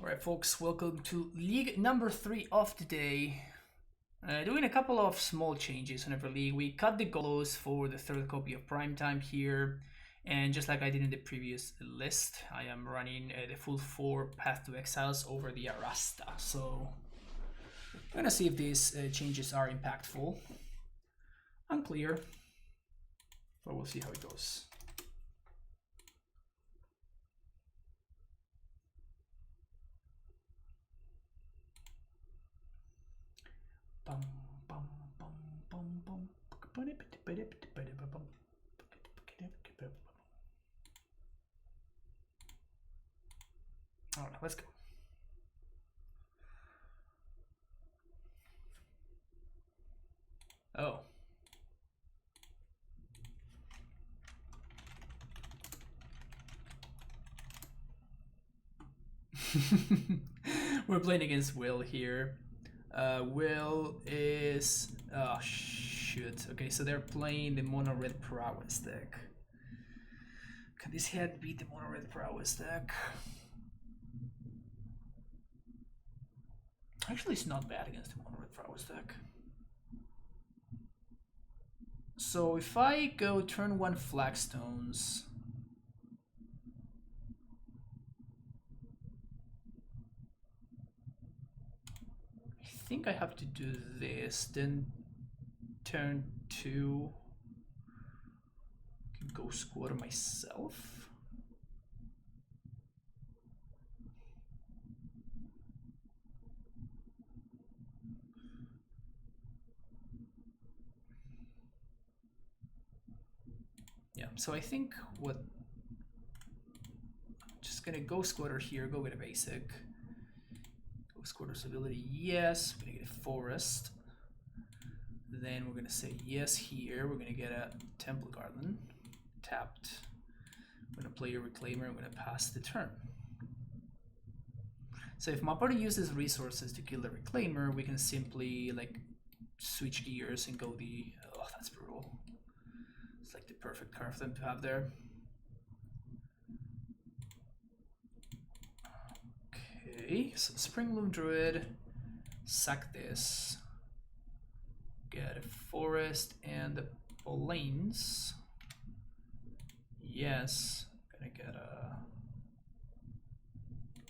Alright folks, welcome to league number 3 of the day. Doing a couple of small changes on every league. We cut the goals for the third copy of Primetime here, and just like I did in the previous list, I am running the full 4 Path to Exiles over the Arasta. So I'm gonna see if these changes are impactful. Unclear, but we'll see how it goes. Bum, bum, bum, bum, bum. All right, let's go. Oh. We're playing against Will here. Will is... oh, shoot. Okay, so they're playing the mono red Prowess deck. Can this head beat the mono red Prowess deck? Actually, it's not bad against the mono red Prowess deck. So if I go turn 1 Flagstones... I think I have to do this, then turn 2 can go squatter myself. Yeah, so I think what I'm just gonna go squatter here, go with a basic. Squatter's ability, yes. We're gonna get a forest. Then we're gonna say yes here. We're gonna get a Temple Garden tapped. I'm gonna play a Reclaimer. I'm gonna pass the turn. So if my party uses resources to kill the Reclaimer, we can simply like switch gears and go the... oh, that's brutal. It's like the perfect card for them to have there. Okay, so Springloom Druid, sack this, get a forest and the plains. Yes, gonna get a...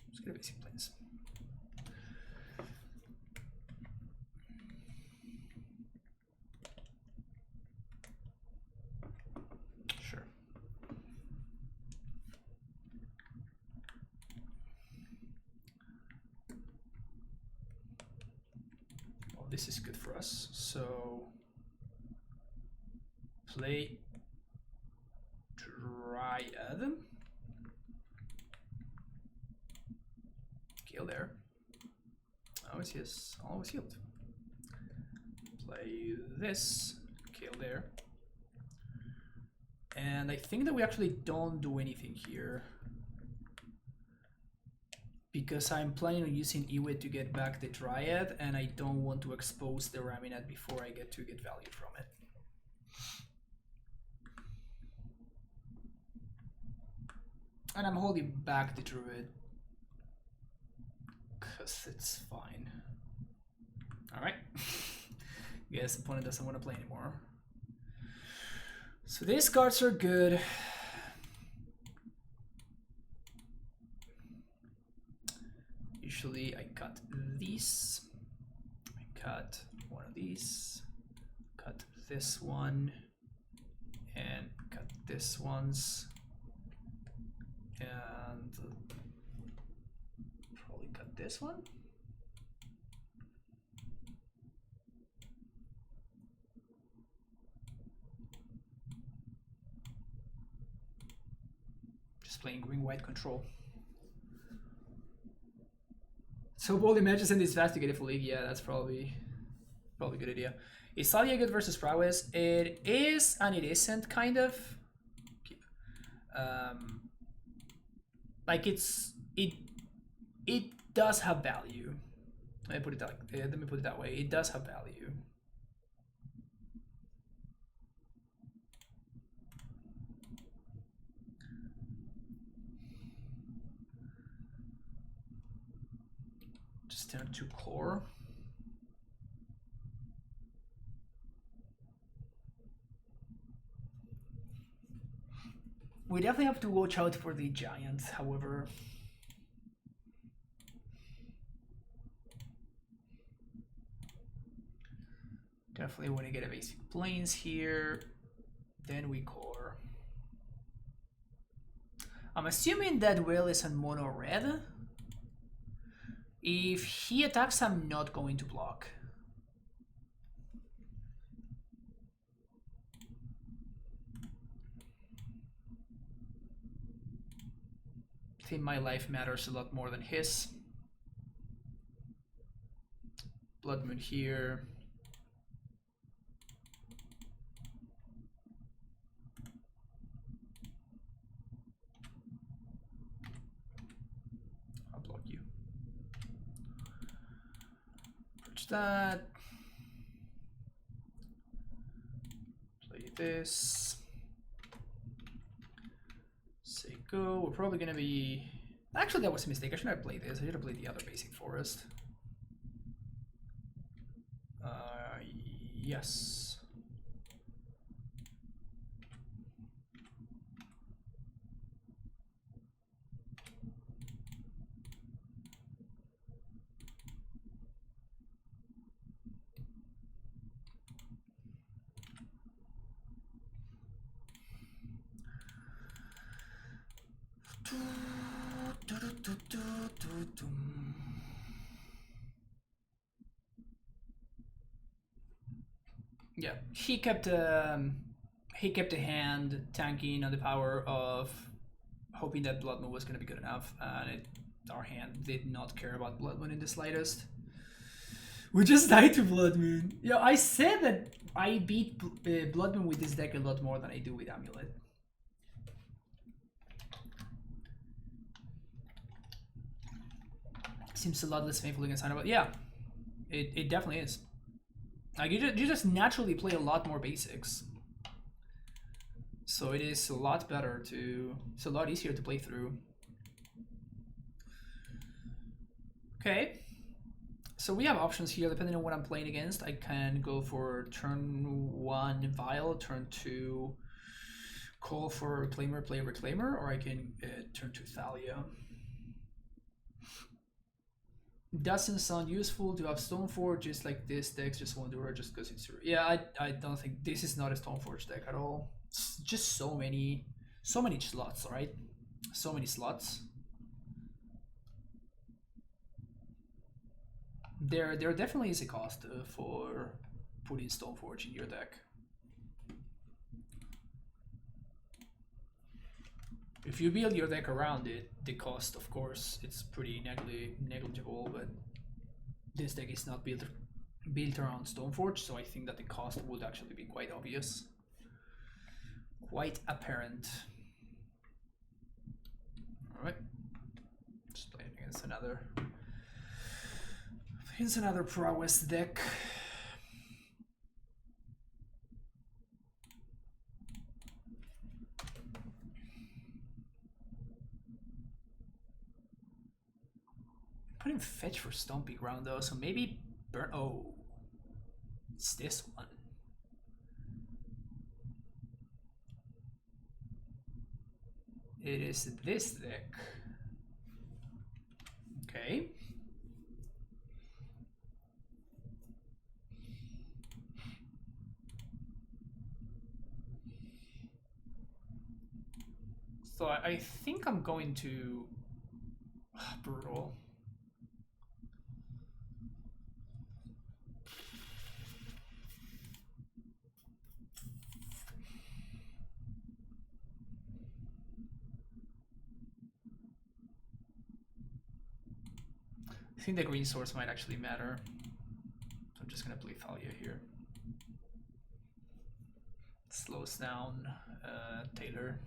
let's get a basic plains. Sure. This is good for us. So play Dryad. Kill there. Always yes, always healed. Play this, kill there. And I think that we actually don't do anything here, because I'm planning on using Iwit to get back the Dryad, and I don't want to expose the Raminat before I get value from it. And I'm holding back the Druid, because it's fine. Alright. Guess the opponent doesn't want to play anymore. So these cards are good. Usually I cut these, I cut one of these, cut this one, and cut this ones, and probably cut this one. Just playing green-white control. So all the matches in this fast to get a full league, yeah, that's probably a good idea. Is Salia good versus Prowess? It is and it isn't, kind of. Like it does have value. Let me put it that way. It does have value. Just turn to core. We definitely have to watch out for the giants, however. Definitely want to get a basic planes here. Then we core. I'm assuming that Will is on mono red. If he attacks, I'm not going to block. I think my life matters a lot more than his. Blood Moon here. I'll block you. Purge that. Play this. Say go. We're probably gonna be. Actually, that was a mistake. I shouldn't have played this. I should have played the other basic forest. Yes. Yeah, he kept a hand tanking on the power of hoping that Blood Moon was going to be good enough, and our hand did not care about Blood Moon in the slightest. We just died to Blood Moon. Yeah, I said that I beat Blood Moon with this deck a lot more than I do with AmuLIT. Seems a lot less painful against Hannibal. Yeah, it definitely is. Like you just naturally play a lot more basics, so it is a lot better to. It's a lot easier to play through. Okay, so we have options here depending on what I'm playing against. I can go for turn 1 Vial, turn 2 call for Reclaimer, play Reclaimer, or I can turn 2 Thalia. Doesn't sound useful to have Stoneforge, just like this deck just won't do it just because it's. Yeah, I don't think this is not a Stoneforge deck at all. It's just so many slots, right? So many slots. There definitely is a cost for putting Stoneforge in your deck. If you build your deck around it, the cost, of course, it's pretty negligible, but this deck is not built around Stoneforge, so I think that the cost would actually be quite obvious. Quite apparent. Alright. Just playing against another Prowess deck. Putting fetch for Stompy Ground though, so maybe burn. Oh, it's this one. It is this deck. Okay. So I think I'm going to brutal. I think the green source might actually matter. So I'm just gonna play Thalia here. Slows down Taylor.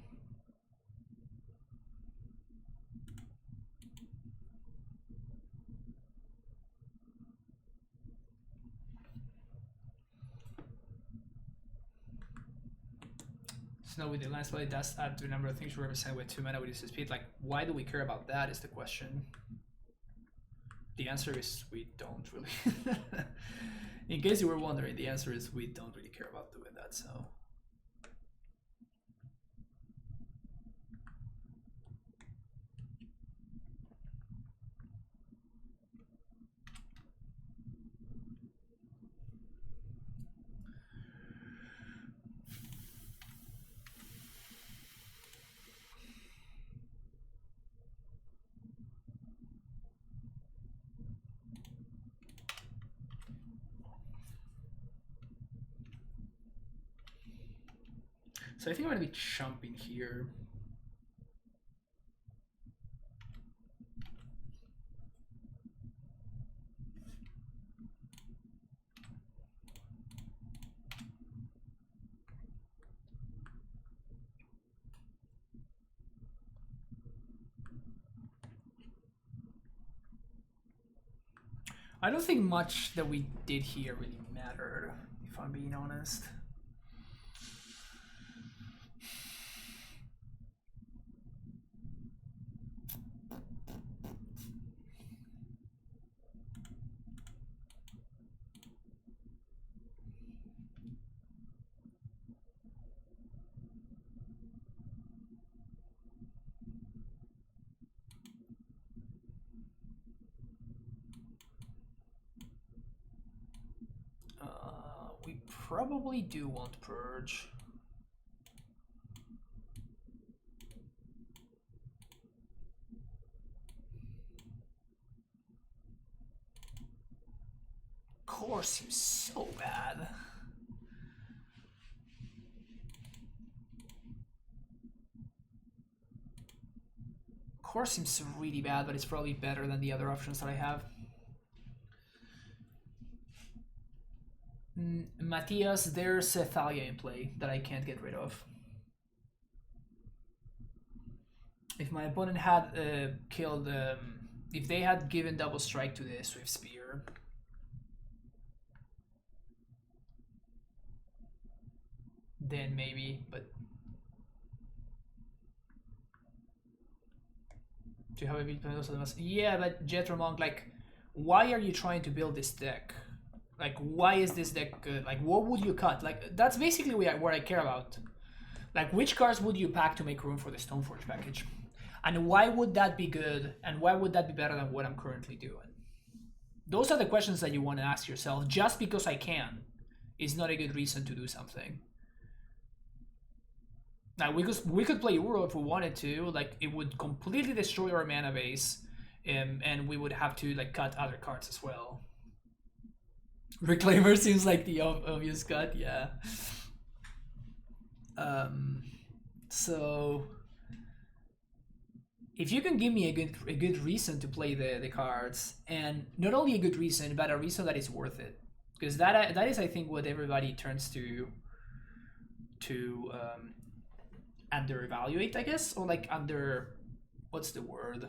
So with the landslide, it does add to the number of things you represent with 2 mana with its speed. Like, why do we care about that is the question. The answer is we don't really. In case you were wondering, the answer is we don't really care about doing that, so. So I think I'm going to be jumping here. I don't think much that we did here really mattered, if I'm being honest. We probably do want Purge. Core seems so bad. Core seems really bad, but it's probably better than the other options that I have. Matthias, there's a Thalia in play that I can't get rid of. If my opponent had killed, if they had given double strike to the Swift Spear, then maybe, but do you have a big plan also? Yeah, but Jetro Monk, like, why are you trying to build this deck? Like, why is this deck good? Like, what would you cut? Like, that's basically what I care about. Like, which cards would you pack to make room for the Stoneforge package? And why would that be good? And why would that be better than what I'm currently doing? Those are the questions that you want to ask yourself. Just because I can is not a good reason to do something. Now, we could play Uro if we wanted to. Like, it would completely destroy our mana base. And we would have to, like, cut other cards as well. Reclaimer seems like the obvious cut, yeah. So if you can give me a good reason to play the cards, and not only a good reason, but a reason that is worth it, because that is, I think, what everybody turns to under evaluate, I guess, or like under, what's the word?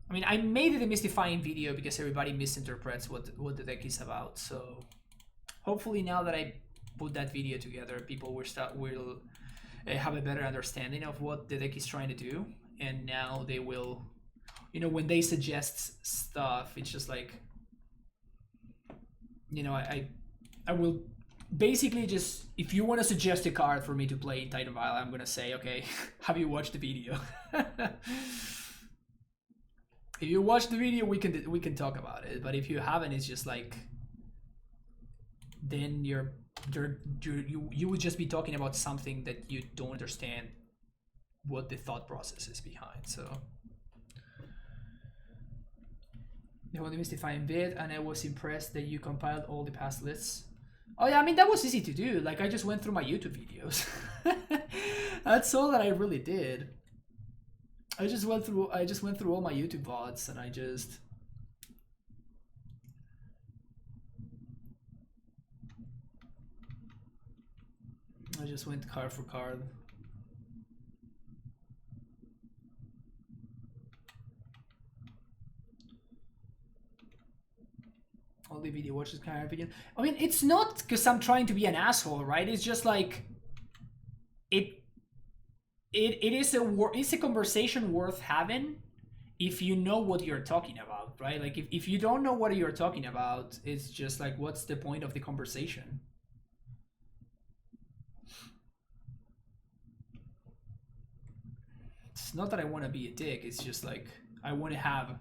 I mean, I made a demystifying video because everybody misinterprets what the deck is about. So hopefully now that I put that video together, people will have a better understanding of what the deck is trying to do. And now they will, you know, when they suggest stuff, it's just like, you know, I will basically just, if you want to suggest a card for me to play in Titan Vial, I'm going to say, okay, have you watched the video? If you watch the video, we can talk about it. But if you haven't, it's just like, then you would just be talking about something that you don't understand what the thought process is behind. So they want to mystify a bit, and I was impressed that you compiled all the past lists. Oh yeah, I mean, that was easy to do. Like, I just went through my YouTube videos. That's all that I really did. I just went through all my YouTube VODs, and I just went card for card. All the video watches kind of opinion. I mean, it's not because I'm trying to be an asshole, right? It's just like it's a conversation worth having, if you know what you're talking about, right? Like if you don't know what you're talking about, it's just like, what's the point of the conversation? It's not that I want to be a dick. It's just like I want to have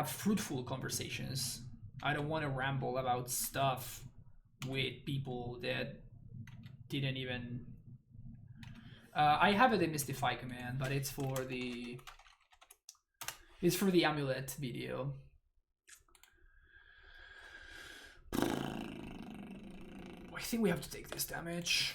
fruitful conversations. I don't want to ramble about stuff with people that didn't even. I have a demystify command, but it's for the AmuLIT video. I think we have to take this damage.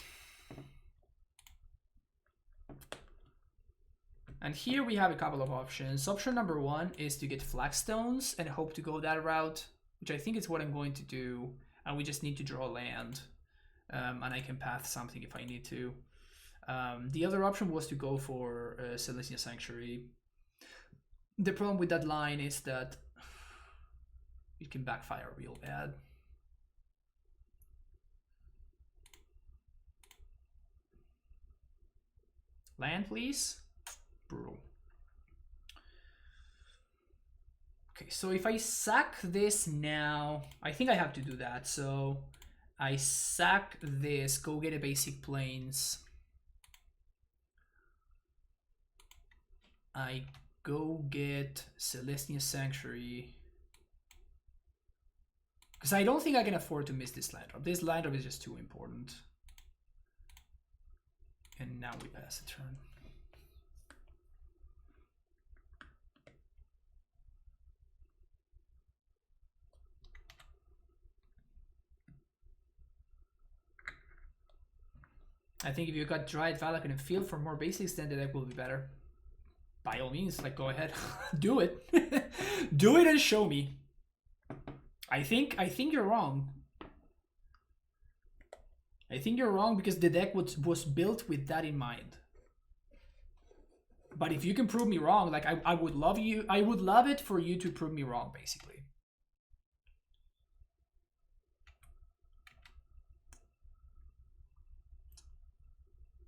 And here we have a couple of options. Option number one is to get flagstones and hope to go that route, which I think is what I'm going to do. And we just need to draw land. And I can path something if I need to. The other option was to go for Celestial Sanctuary. The problem with that line is that it can backfire real bad. Land, please. Brutal. Okay, so if I sack this now, I think I have to do that. So I sack this, go get a basic plains. I go get Celestial Sanctuary. Because I don't think I can afford to miss this land drop. This land drop is just too important. And now we pass a turn. I think if you got Dryad Valak and Field for more basics, then the deck will be better. By all means, like, go ahead. Do it. Do it and show me. I think you're wrong. I think you're wrong because the deck was built with that in mind. But if you can prove me wrong, like I would love it for you to prove me wrong, basically.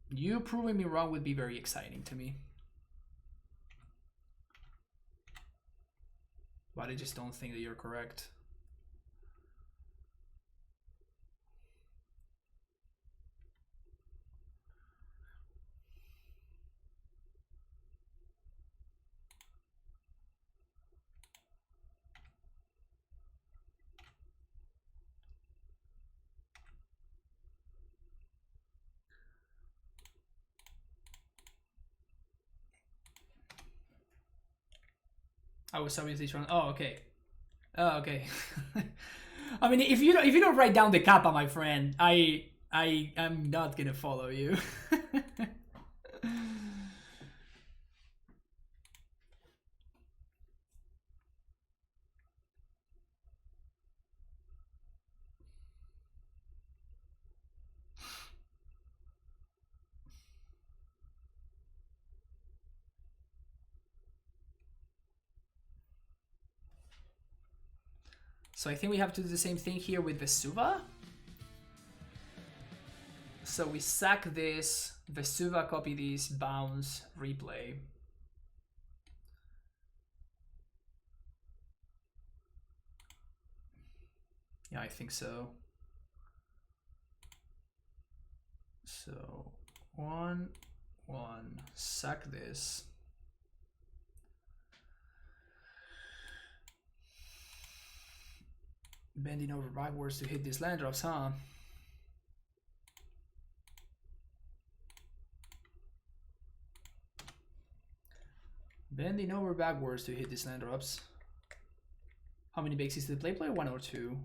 You proving me wrong would be very exciting to me. But I just don't think that you're correct. I was obviously trying. Oh, okay. Oh, okay. I mean, if you don't write down the kappa, my friend, I'm not gonna follow you. So I think we have to do the same thing here with Vesuva. So we sack this, Vesuva, copy these, bounce, replay. Yeah, I think so. So 1, 1, sack this. Bending over backwards to hit these land drops, huh? Bending over backwards to hit these land drops. How many basics did the play? 1 or 2? I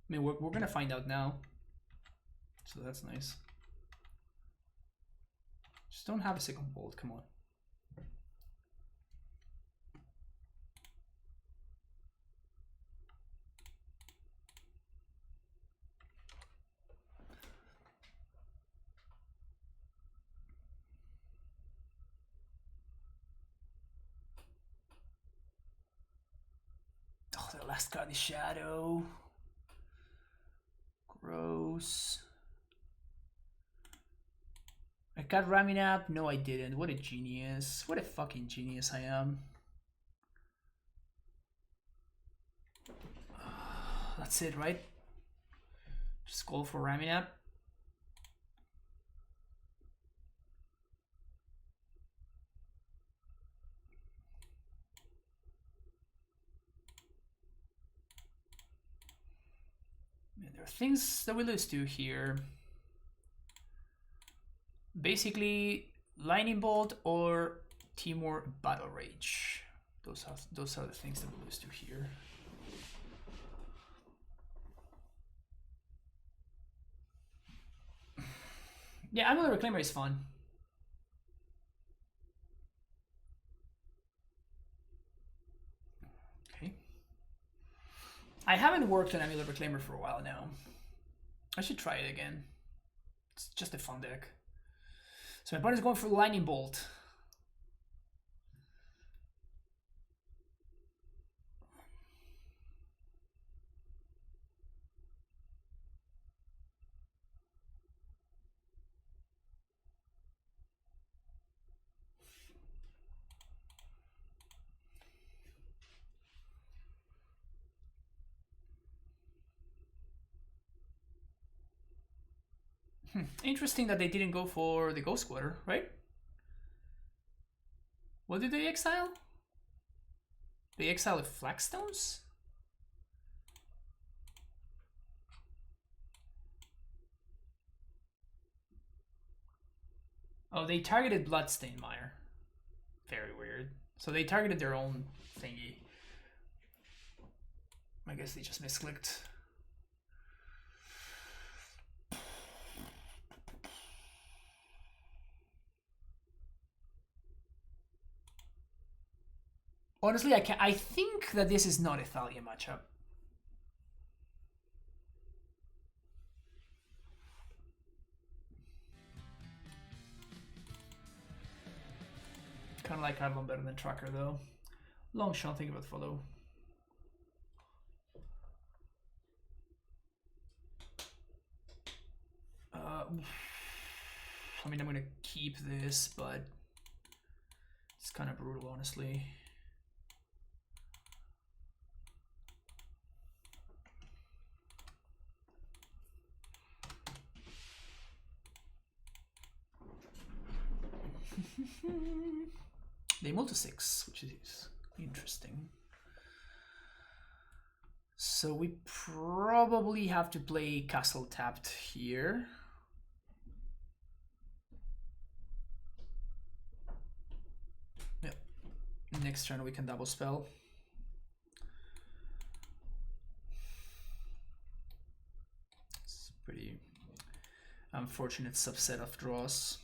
mean, we're gonna find out now. So that's nice. Just don't have a second bolt, come on. Oh, the last card is Shadow. Gross. I got Raminap. No, I didn't. What a genius. What a fucking genius I am. That's it, right? Just go for Raminap. Man, there are things that we lose to here. Basically, Lightning Bolt or Timur Battle Rage. Those are the things that we lose to here. Yeah, AmuLIT Reclaimer is fun. Okay. I haven't worked on AmuLIT Reclaimer for a while now. I should try it again. It's just a fun deck. So my opponent is going for Lightning Bolt. Interesting that they didn't go for the Ghost Quarter, right? What did they exile? They exiled Flagstones? Oh, they targeted Bloodstained Mire. Very weird. So they targeted their own thingy. I guess they just misclicked. Honestly, I think that this is not a Thalia matchup. Kind of like Arlon better than Tracker though. Long shot, think about follow. I mean, I'm gonna keep this, but it's kind of brutal, honestly. They multi 6, which is interesting. So we probably have to play Castle tapped here. Yep. Next turn we can double spell. It's a pretty unfortunate subset of draws.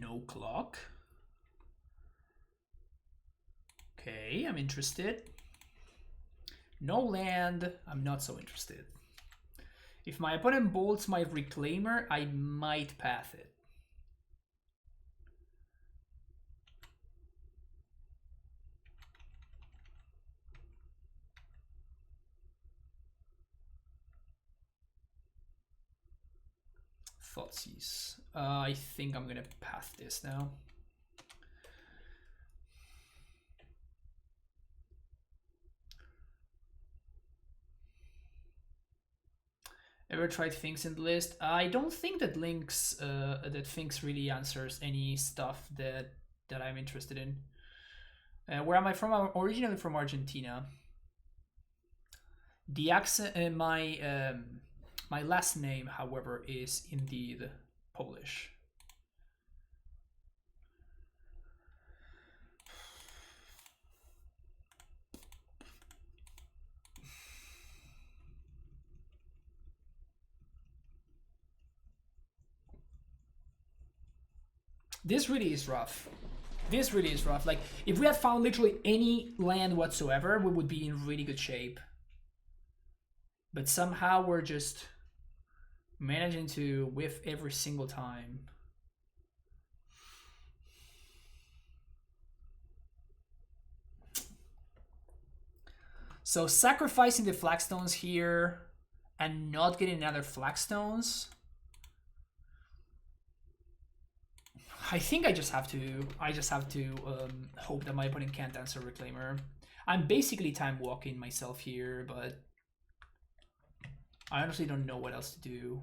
No clock. Okay, I'm interested. No land, I'm not so interested. If my opponent bolts my Reclaimer, I might path it. Thoughtseize. I think I'm gonna path this now. Ever tried Finks in the list? I don't think that Finks really answers any stuff that I'm interested in. Where am I from? I'm originally from Argentina. The accent, my last name, however, is indeed Polish. This really is rough. This really is rough. Like, if we had found literally any land whatsoever, we would be in really good shape. But somehow we're just Managing to whiff every single time. So sacrificing the flagstones here and not getting another flagstones. I think I just have to hope that my opponent can't answer Reclaimer. I'm basically time walking myself here, but I honestly don't know what else to do.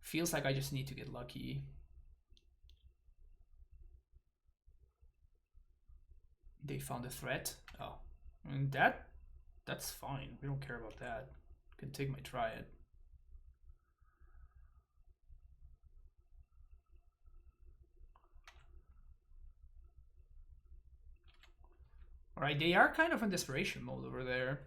Feels like I just need to get lucky. They found a threat. Oh, I mean, that's fine. We don't care about that. Can take my Triad. All right, they are kind of in desperation mode over there.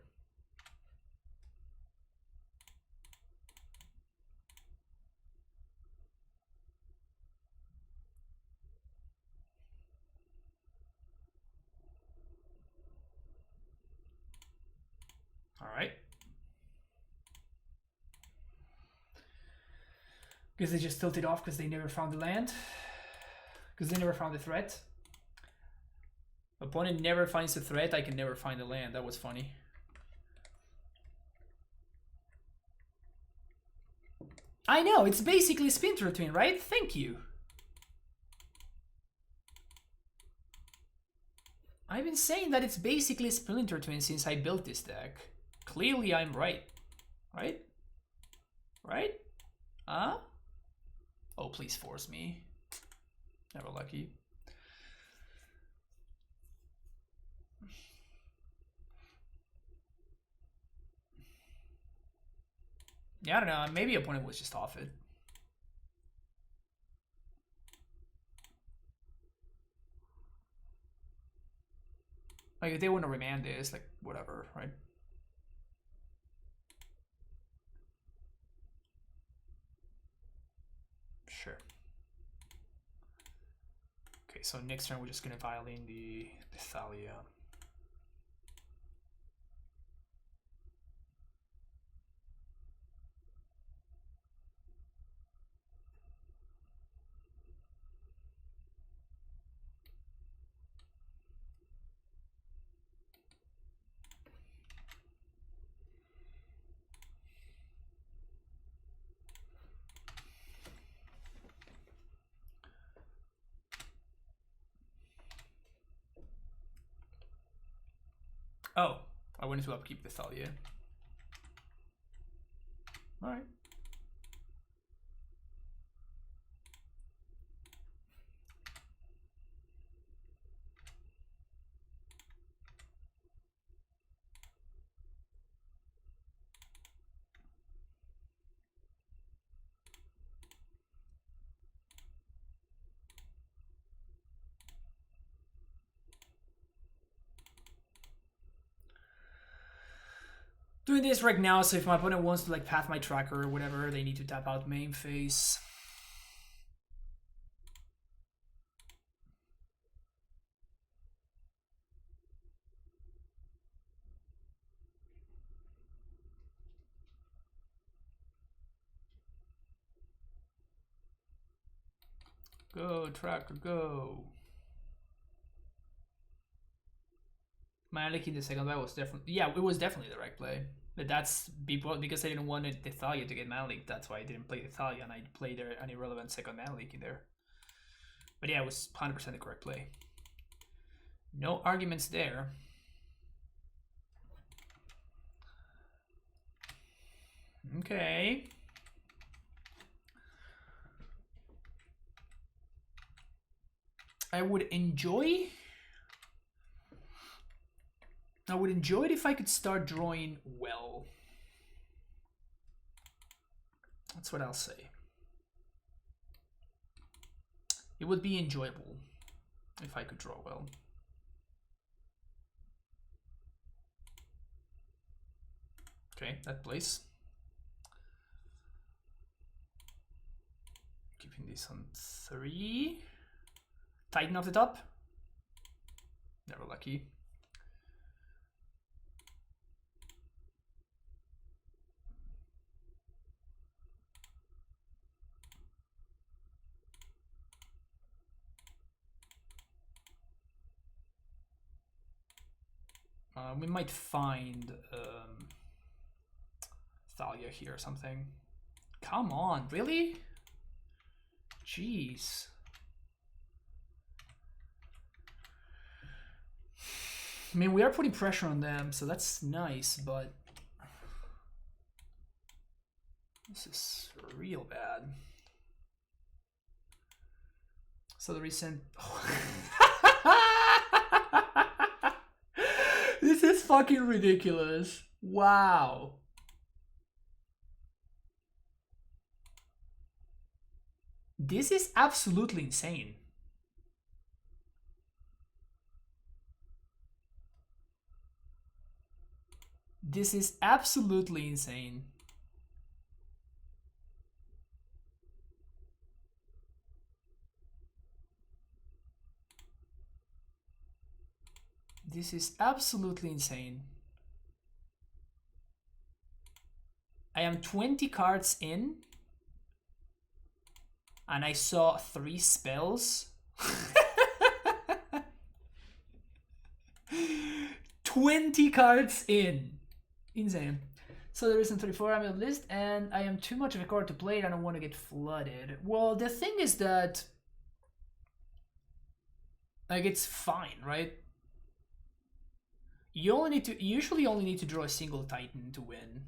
All right. Because they just tilted off because they never found the land. Because they never found the threat. Opponent never finds the threat, I can never find the land. That was funny. I know, it's basically Splinter Twin, right? Thank you. I've been saying that it's basically Splinter Twin since I built this deck. Clearly I'm right. Right? Right? Huh? Oh, please force me. Never lucky. Yeah, I don't know. Maybe opponent was just off it. Like, if they want to remand this, like, whatever, right? Sure. Okay, so next turn we're just gonna Vial in the Thalia. Oh, I wanted to upkeep the Thalia. Alright. Doing this right now, so if my opponent wants to like path my tracker or whatever, they need to tap out main phase. Go, tracker, go. Malik in the second play was definitely, yeah, it was definitely the right play. But that's because I didn't want the Thalia to get Malik. That's why I didn't play the Thalia and I played an irrelevant second Malik in there. But yeah, it was 100% the correct play. No arguments there. Okay. I would enjoy it if I could start drawing well. That's what I'll say. It would be enjoyable if I could draw well. Okay, that plays. Keeping this on 3. Titan off the top. Never lucky. We might find Thalia here or something. Come on, really? Jeez. I mean, we are putting pressure on them, so that's nice, but this is real bad. So the recent... This is fucking ridiculous. Wow. This is absolutely insane. This is absolutely insane. This is absolutely insane. I am 20 cards in, and I saw 3 spells. 20 cards in. Insane. So there isn't 34 on my list, and I am too much of a card to play, and I don't want to get flooded. Well, the thing is that, like, it's fine, right? You usually only need to draw a single Titan to win.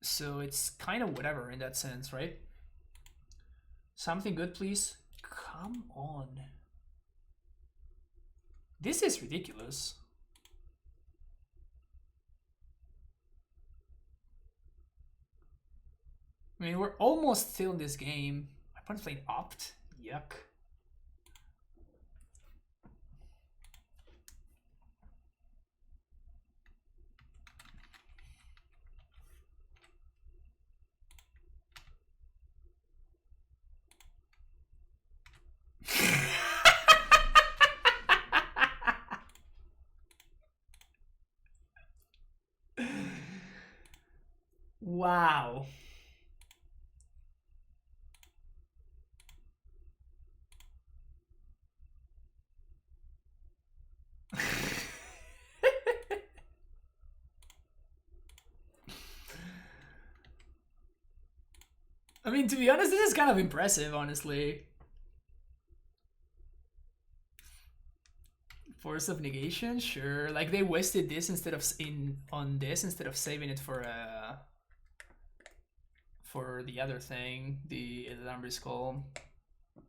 So it's kind of whatever in that sense, right? Something good, please. Come on. This is ridiculous. I mean, we're almost still in this game. My opponent's playing Opt. Yuck. Wow. I mean, to be honest, this is kind of impressive, honestly. Force of negation, sure. Like they wasted this instead of instead of saving it for the other thing, the Lambris Skull. I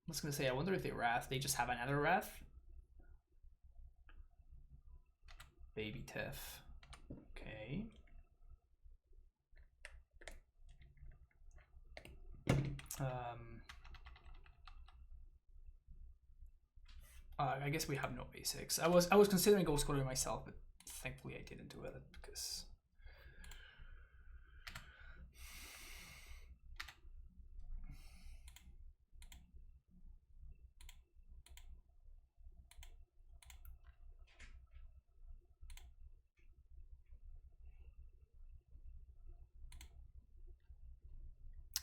was gonna say, I wonder if they Wrath. They just have another Wrath. Baby Tiff. Okay. I guess we have no basics. I was considering goal scoring myself, but thankfully I didn't do it because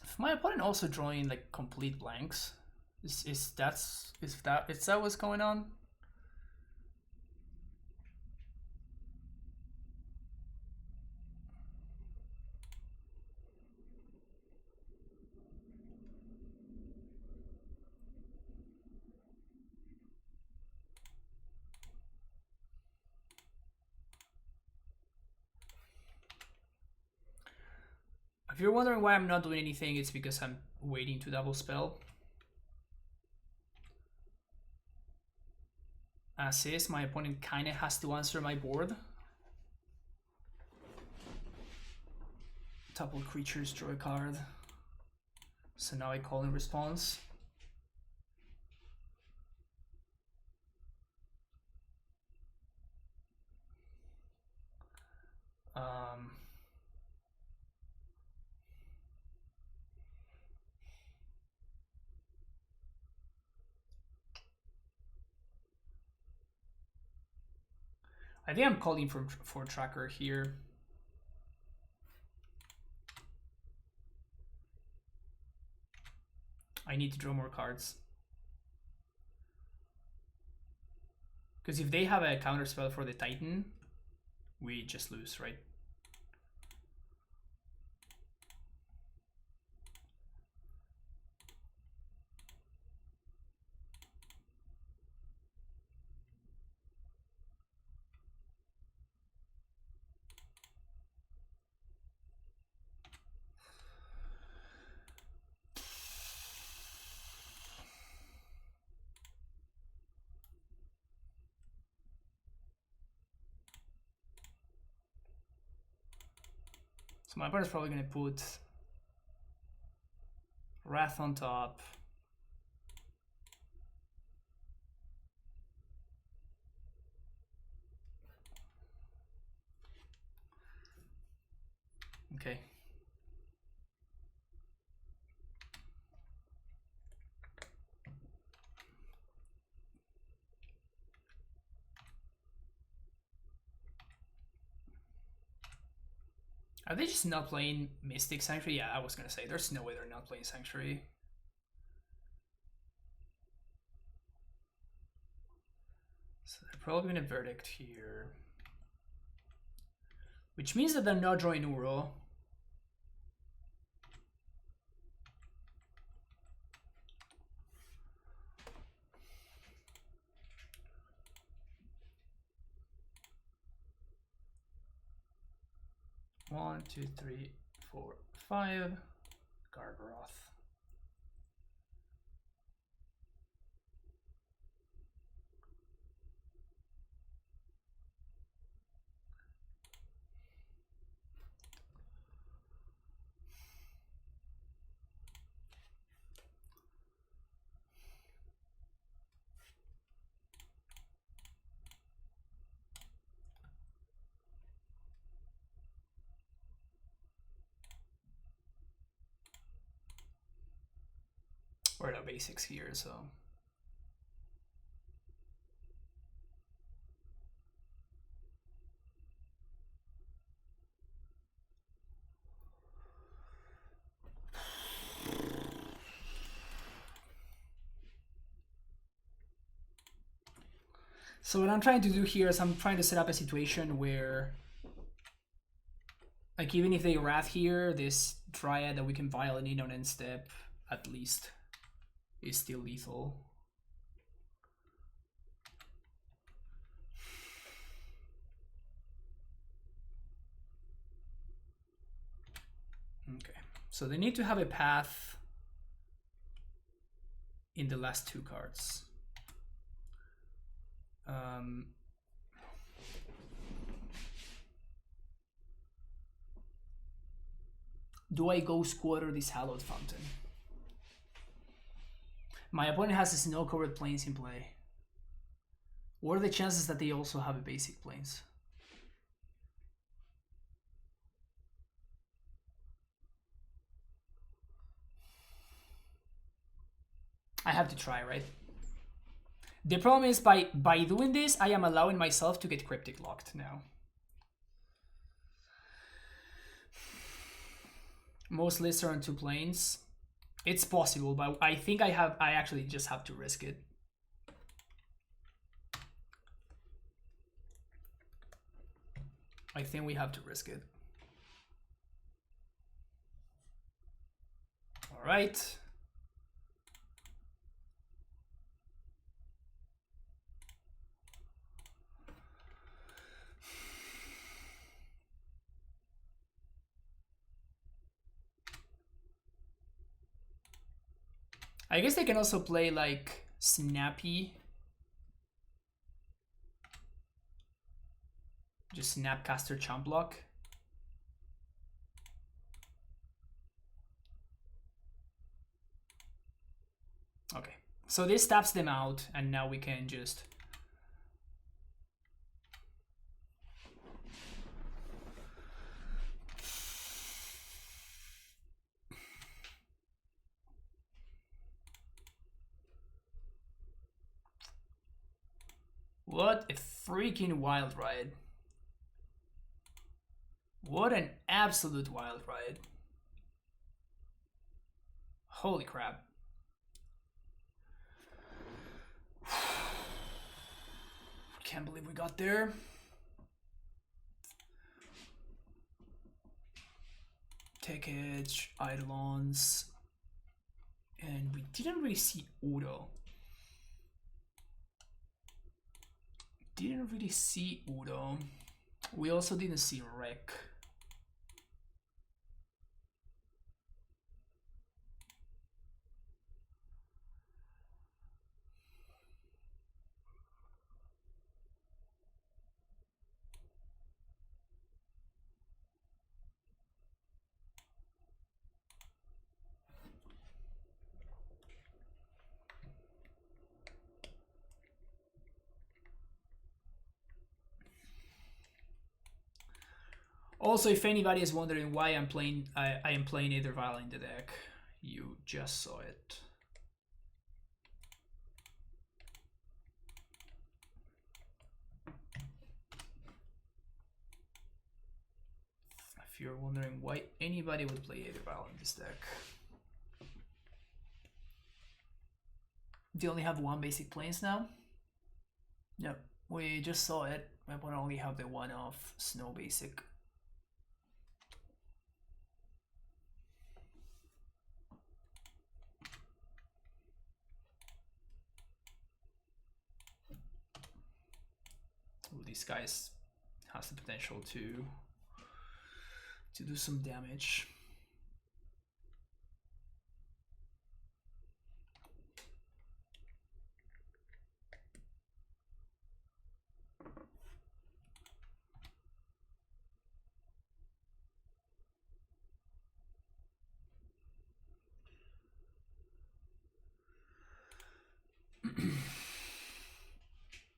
if my opponent also drawing like complete blanks, is that what's going on? If you're wondering why I'm not doing anything, it's because I'm waiting to double spell. As is, my opponent kind of has to answer my board. Double creatures, draw a card. So now I call in response. I think I'm calling for tracker here. I need to draw more cards. Because if they have a counter spell for the Titan, we just lose, right? So my opponent's probably going to put Wrath on top. Okay. Are they just not playing Mystic Sanctuary? Yeah, I was gonna say, there's no way they're not playing Sanctuary. So they're probably gonna Verdict here. Which means that they're not drawing Uro. One, two, three, four, five. Gargaroth. We're no basics here, so. So what I'm trying to do here is I'm trying to set up a situation where, like, even if they Wrath here, this Dryad that we can Vial in on end step, at least, is still lethal. Okay, so they need to have a path in the last two cards. Do I go Squatter this Hallowed Fountain? My opponent has a snow-covered plains in play. What are the chances that they also have a basic plains? I have to try, right? The problem is by doing this, I am allowing myself to get Cryptic locked now. Most lists are on 2 planes. It's possible, but I think I actually just have to risk it. I think we have to risk it. All right. I guess they can also play like Snappy. Just Snapcaster Chump Block. Okay, so this taps them out, and now we can just... What a freaking wild ride. What an absolute wild ride. Holy crap. Can't believe we got there. Tech Edge, Eidolons, and we didn't really see Udo. Didn't really see Udo. We also didn't see Rek. Also, if anybody is wondering why I'm playing, I am playing either Vial in the deck. You just saw it. If you're wondering why anybody would play either Vial in this deck. They only have one basic planes now? Yep, we just saw it. My opponent only have the one off snow basic. Ooh, these guys has the potential to do some damage.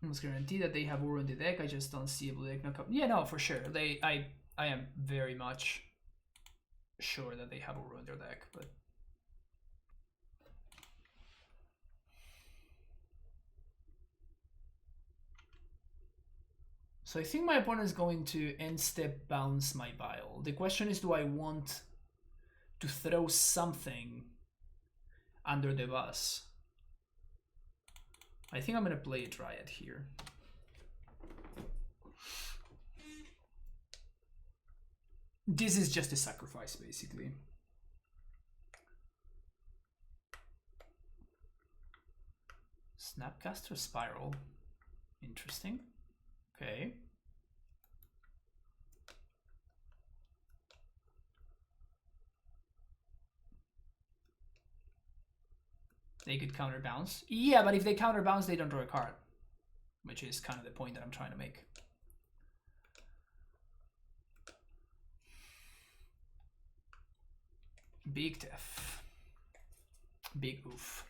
Almost guarantee that they have Uro in the deck. I just don't see a blue deck knockup. Yeah, no, for sure. I am very much sure that they have Uro in their deck, but so I think my opponent is going to end step bounce my Vial. The question is, do I want to throw something under the bus? I think I'm gonna play a Dryad here. This is just a sacrifice, basically. Snapcaster Spiral. Interesting. Okay. They could counter bounce. Yeah, but if they counter bounce, they don't draw a card. Which is kind of the point that I'm trying to make. Big Tef. Big oof.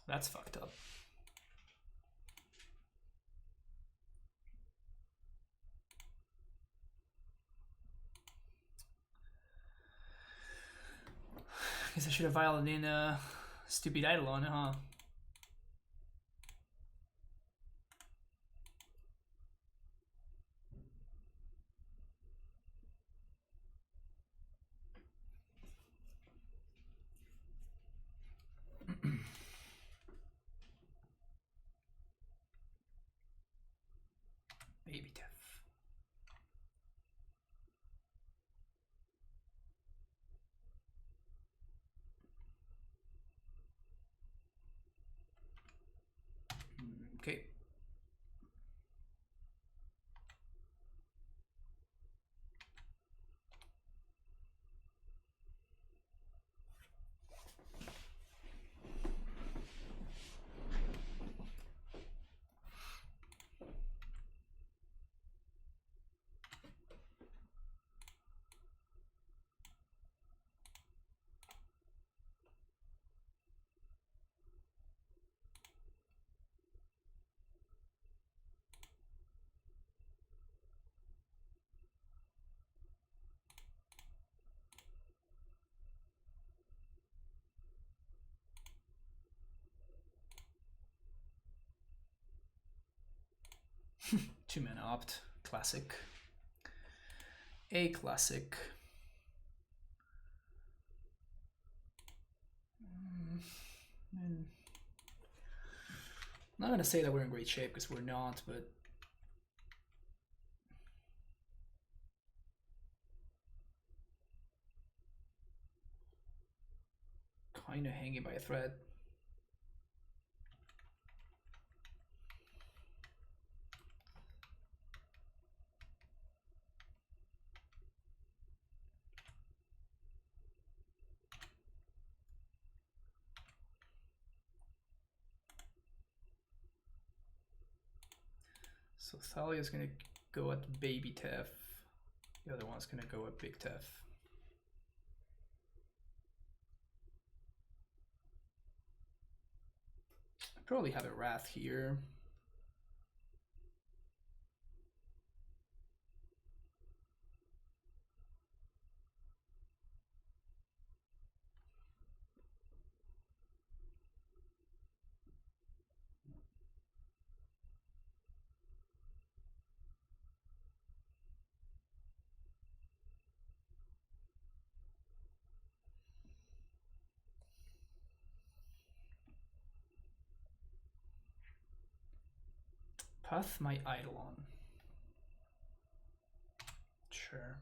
That's fucked up. Guess I should have violed in a stupid Eidolon, huh? Baby Tef. Okay. 2-mana opt. Classic. A classic. I'm not gonna say that we're in great shape because we're not, but kind of hanging by a thread. So Thalia's gonna go at baby Tef. The other one's gonna go at big Tef. I probably have a Wrath here. Path my Eidolon. Sure.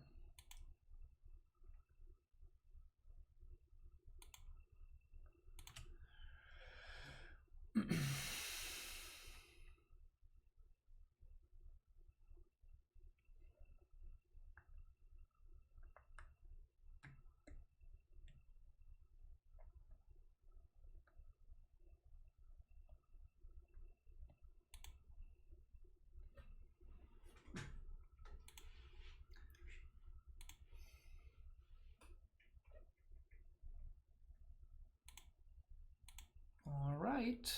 All right.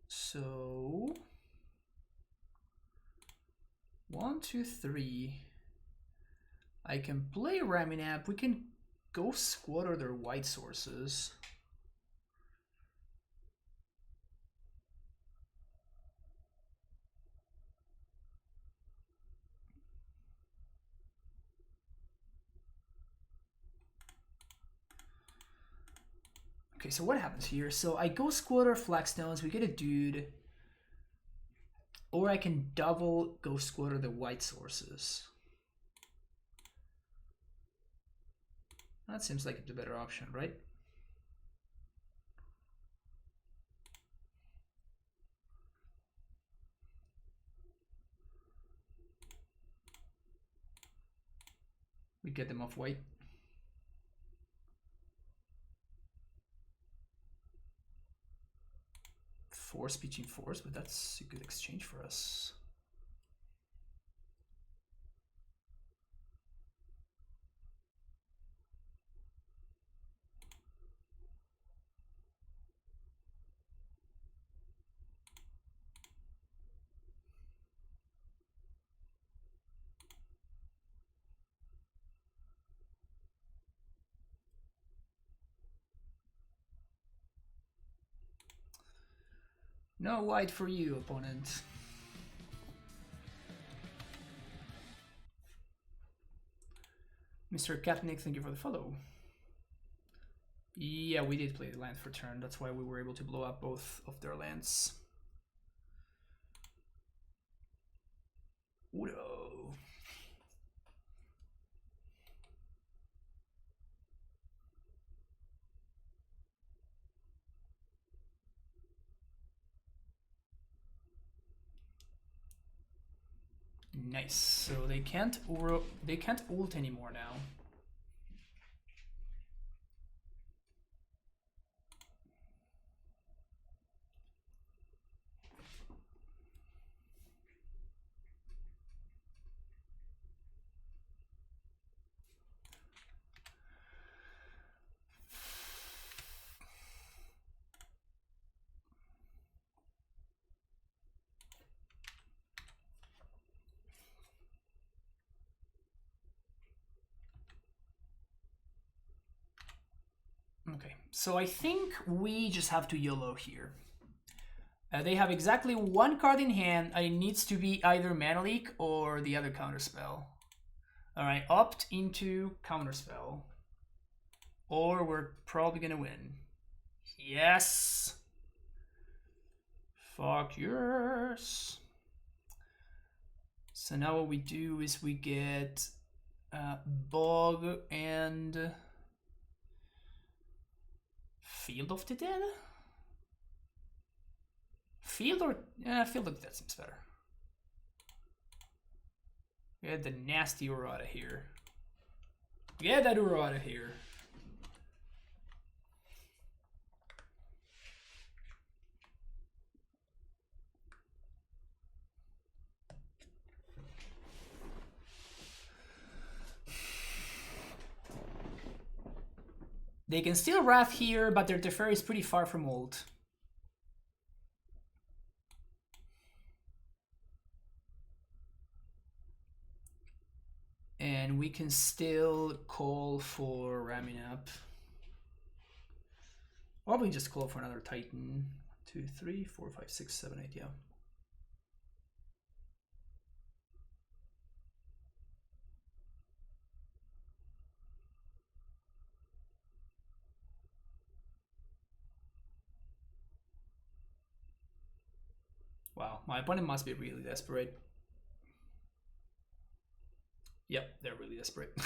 So 1, 2, 3. I can play Raminap. We can go squatter their white sources. Okay, so what happens here? So I go squatter Flagstones, we get a dude. Or I can double go squatter the white sources. That seems like the better option, right? We get them off white. Force between force, but that's a good exchange for us. No white for you, opponent. Mr. Katnick, thank you for the follow. Yeah, we did play the land for turn. That's why we were able to blow up both of their lands. Udo. Nice. So they can't ult anymore now. so I think we just have to YOLO here. They have exactly one card in hand, and it needs to be either Mana Leak or the other counterspell. Alright, opt into counterspell. Or we're probably gonna win. Yes! Fuck yours. So now what we do is we get Bog and Field of the Dead? Field or... yeah, Field of the Dead seems better. Get the nasty Uro out of here. Get that Uro out of here. They can steal Wrath here, but their Teferi is pretty far from ult. And we can still call for ramming up. Probably just call for another Titan. 2, 3, 4, 5, 6, 7, 8, yeah. Wow, my opponent must be really desperate. Yep, they're really desperate.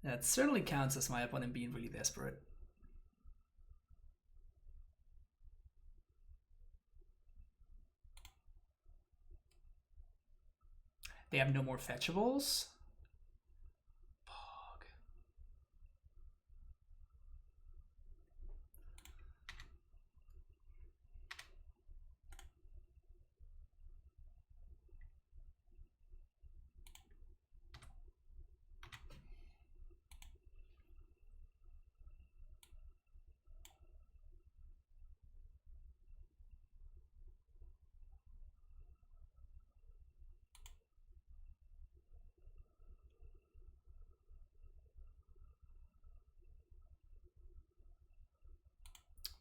That certainly counts as my opponent being really desperate. They have no more fetchables. Pog.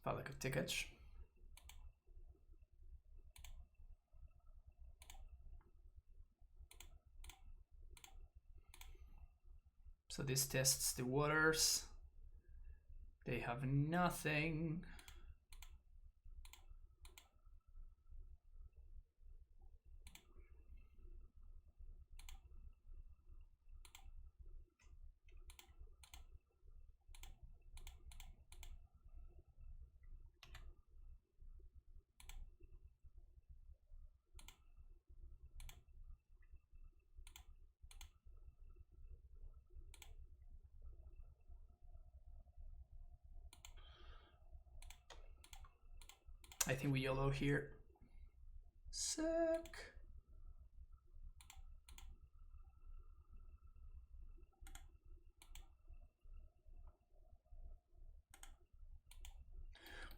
Felt like a ticket. So this tests the waters. They have nothing. I think we YOLO here. Sick.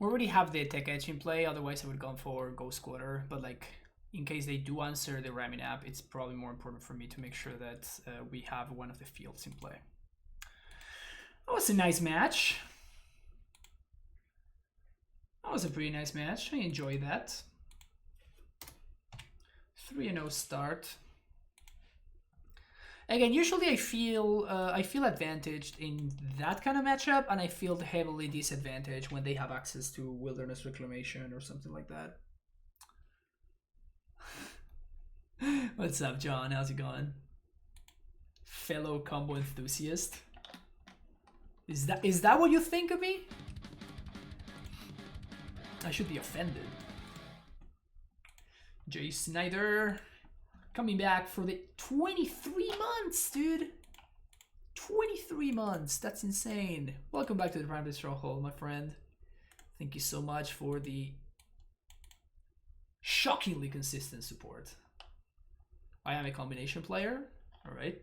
We already have the tech edge in play, otherwise I would have gone for Ghost Squatter, but like in case they do answer the ramming app, it's probably more important for me to make sure that we have one of the fields in play. That was a nice match. That was a pretty nice match. I enjoyed that. 3-0 start. Again, usually I feel advantaged in that kind of matchup, and I feel heavily disadvantaged when they have access to Wilderness Reclamation or something like that. What's up, John? How's it going? Fellow combo enthusiast. Is that what you think of me? I should be offended. Jay Snyder coming back for the 23 months, dude. 23 months. That's insane. Welcome back to the Prime Stronghold, my friend. Thank you so much for the shockingly consistent support. I am a combination player. All right.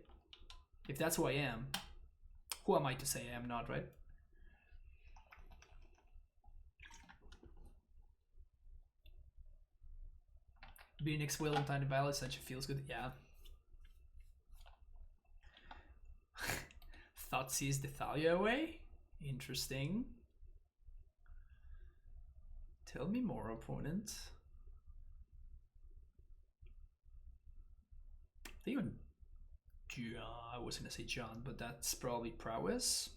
If that's who I am, who am I to say I am not, right? Being next Will on time to battle such a feels good. Yeah. Thoughtseize the Thalia away. Interesting. Tell me more, opponent. Even John, I was gonna say John, but that's probably Prowess.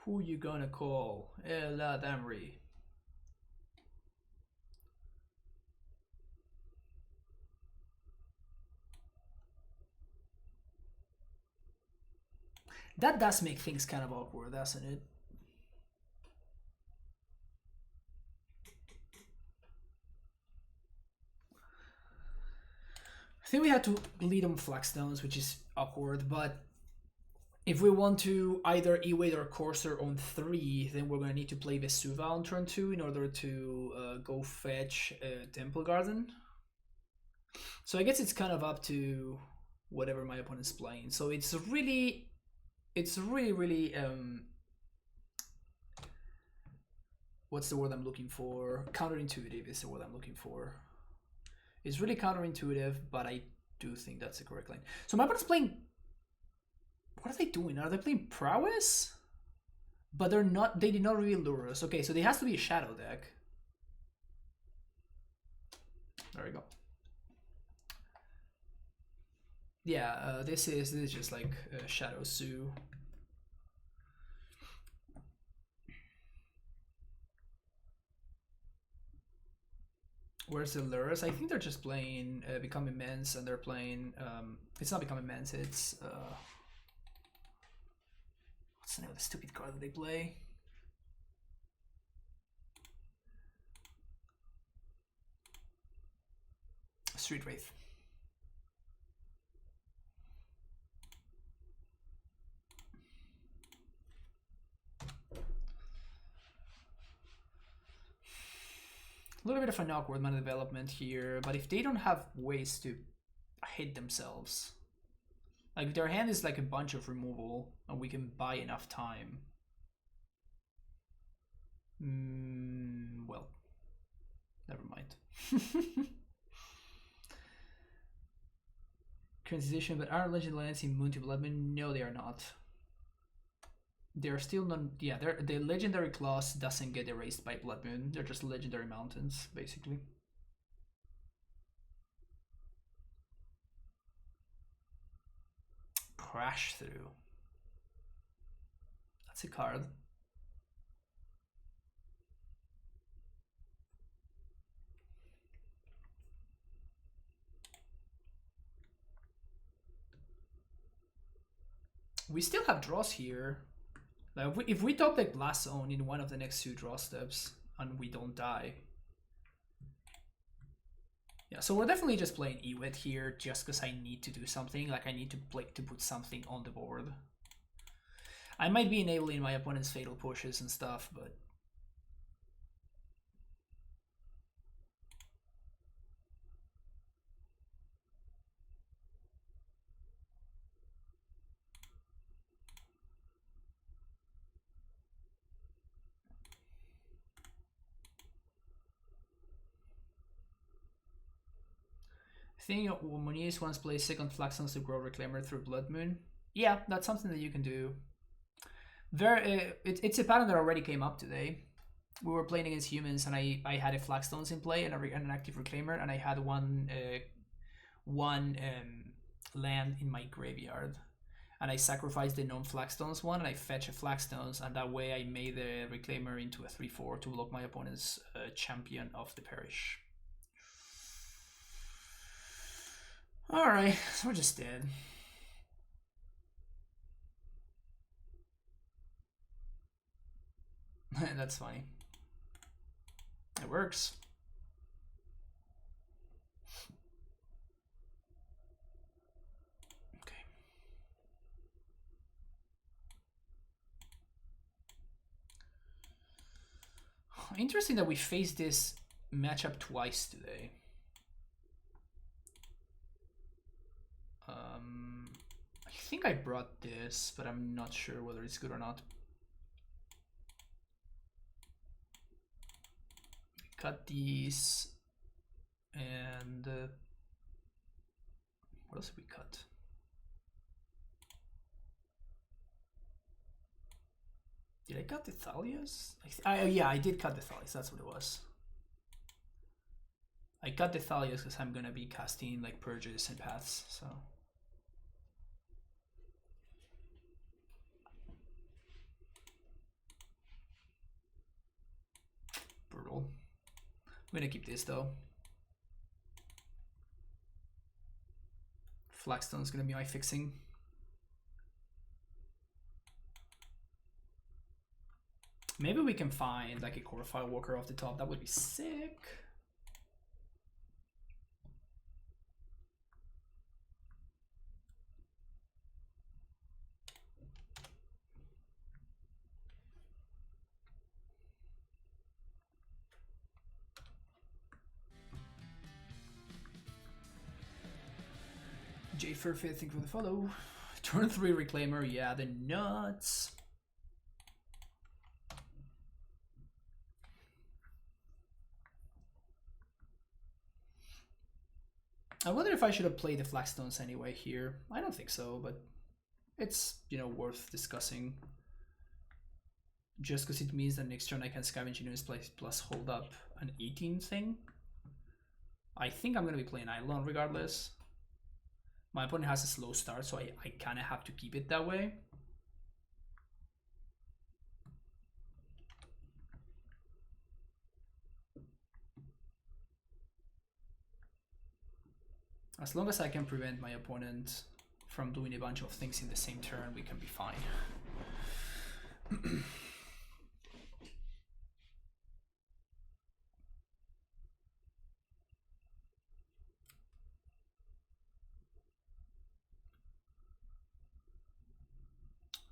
Who you gonna call? Ella Damri. That does make things kind of awkward, doesn't it? I think we had to lead on Flagstones, which is awkward, but if we want to either E-Wade or Courser on 3, then we're going to need to play Vesuva on turn 2 in order to go fetch Temple Garden. So I guess it's kind of up to whatever my opponent's playing. So it's really, what's the word I'm looking for? Counterintuitive is the word I'm looking for. It's really counterintuitive, but I do think that's the correct line. So my opponent's playing... What are they doing? Are they playing Prowess? But they're not. They did not reveal lure us. Okay, so there has to be a shadow deck. There we go. Yeah, this is just like Shadow Zoo. Where's the lures? I think they're just playing Become Immense, and they're playing. It's not Become Immense. It's. What's the name of the stupid card that they play? Street Wraith. A little bit of an awkward mana development here, but if they don't have ways to hit themselves, like their hand is like a bunch of removal, and we can buy enough time. Well, never mind. Transition, but are Legend lands immune to Blood Moon? No, they are not. They're still not. Yeah, the legendary clause doesn't get erased by Blood Moon. They're just legendary mountains, basically. Crash Through. That's a card. We still have draws here. Like if we top deck Blast Zone in one of the next 2 draw steps and we don't die. Yeah, so we're definitely just playing E-Wade here just because I need to do something. Like I need to put something on the board. I might be enabling my opponent's fatal pushes and stuff, but I think Moniz once plays second Flaxlands to grow Reclaimer through Blood Moon. Yeah, that's something that you can do. It's a pattern that already came up today. We were playing against humans, and I had a Flagstones in play and an active Reclaimer, and I had one land in my graveyard, and I sacrificed the non-Flagstones one, and I fetch a Flagstones, and that way I made the Reclaimer into a 3/4 to block my opponent's Champion of the Parish. Alright, so we're just dead. That's funny. It works. Okay. Interesting that we faced this matchup twice today. I think I brought this, but I'm not sure whether it's good or not. Cut these, And what else did we cut? Did I cut the Thalias? Yeah, I did cut the Thalias. That's what it was. I cut the Thalias because I'm gonna be casting like purges and paths. So brutal. I'm gonna keep this though. Flagstone is gonna be my fixing. Maybe we can find like a core file walker off the top. That would be sick. J Furfit, thank you for the follow. Turn 3 Reclaimer, yeah, the nuts. I wonder if I should have played the Flagstones anyway here. I don't think so, but it's, you know, worth discussing. Just because it means that next turn I can scavenge units plus hold up an 18 thing. I think I'm going to be playing Eidolon regardless. My opponent has a slow start, so I kind of have to keep it that way. As long as I can prevent my opponent from doing a bunch of things in the same turn, we can be fine.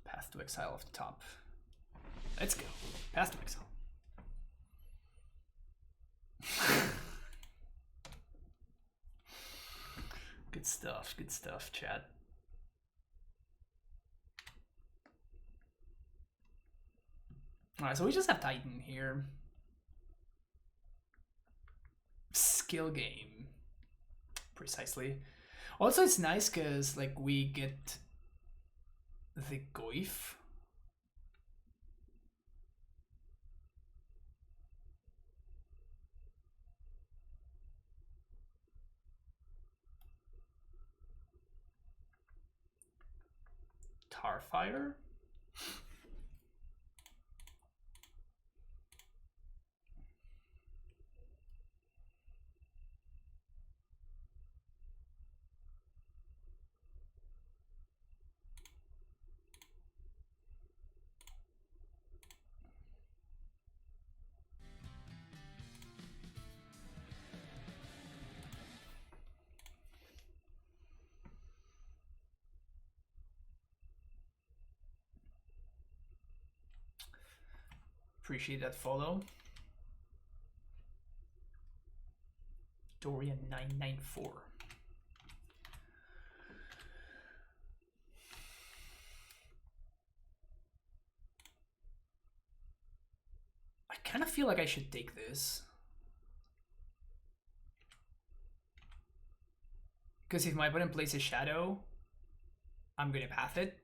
Path to Exile off the top. Let's go. Path to Exile. Good stuff, chat. Alright, so we just have Titan here. Skill game. Precisely. Also, it's nice because like we get the Goif. Tarfire. Appreciate that follow. Dorian 994. I kind of feel like I should take this. Because if my opponent plays a shadow, I'm gonna path it.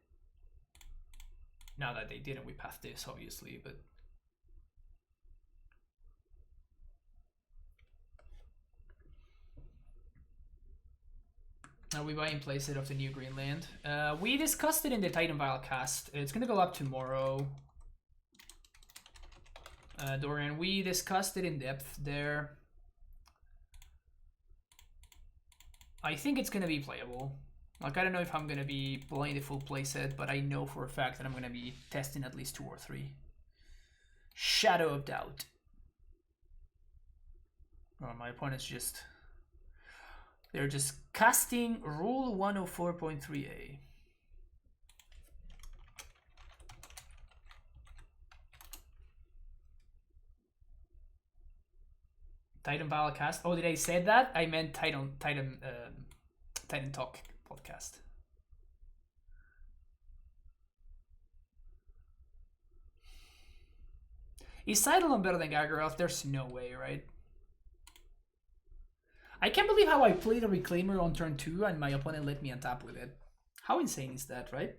Now that they didn't, we pathed this obviously, but are we buying playset of the new Greenland? We discussed it in the Titan Vial cast. It's gonna go up tomorrow. Dorian, we discussed it in depth there. I think it's gonna be playable. Like, I don't know if I'm gonna be playing the full playset, but I know for a fact that I'm gonna be testing at least 2 or 3. Shadow of Doubt. Oh, my opponent's just... They're just casting Rule 104.3a. Titan Vial cast. Oh, did I say that? I meant Titan Talk podcast. Is Eidolon better than Aggro? There's no way, right? I can't believe how I played a Reclaimer on turn 2 and my opponent let me untap with it. How insane is that, right?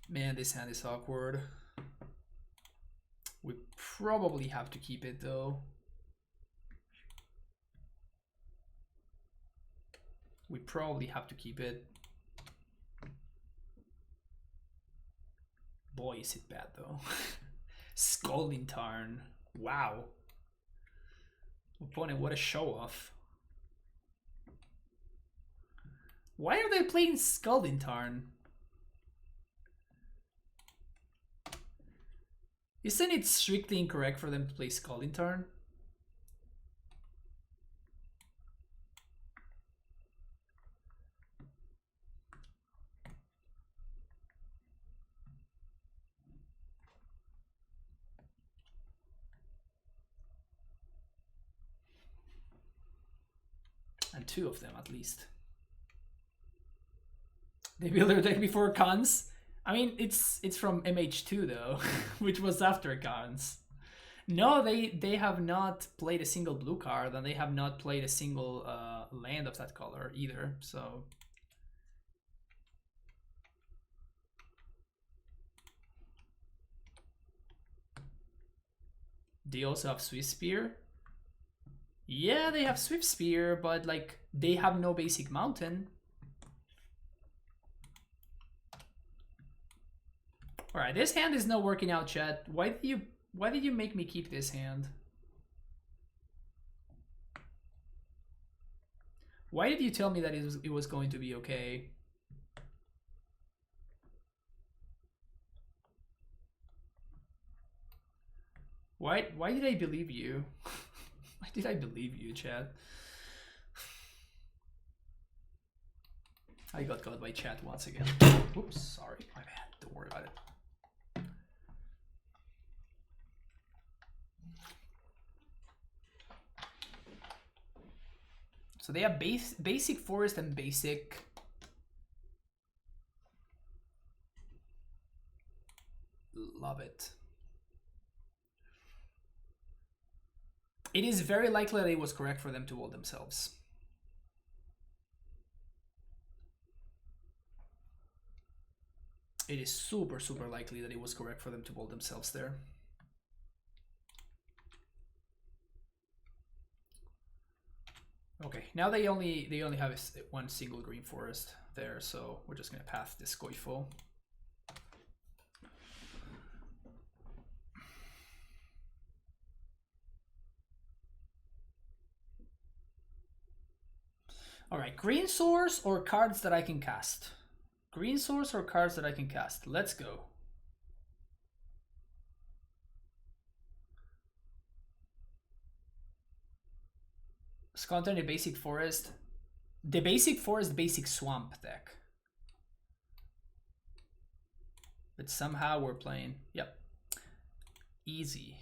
Man, this hand is awkward. We probably have to keep it though. We probably have to keep it. Boy, is it bad though. Scalding Tarn. Wow. Opponent, what a show off. Why are they playing Scalding Tarn? Isn't it strictly incorrect for them to play Scalding Tarn? And 2 of them at least. They build their deck before Cons. I mean, it's from MH2 though, which was after Cons. No, they have not played a single blue card, and they have not played a single land of that color either. So they also have Swift Spear. Yeah, they have Swift Spear, but like they have no basic mountain. All right, this hand is not working out, chat. Why did you make me keep this hand? Why did you tell me that it was going to be okay? Why did I believe you? Why did I believe you, chat? I got caught by chat once again. Oops, sorry, my bad. Don't worry about it. So they have basic forest and basic. Love it. It is very likely that it was correct for them to hold themselves. It is super, super likely that it was correct for them to hold themselves there. Okay, now they only have one single green forest there, so we're just gonna path this Goifo. All right, green source or cards that I can cast? Green source or cards that I can cast? Let's go. Sconton, the basic forest. The basic forest, basic swamp deck. But somehow we're playing. Yep. Easy.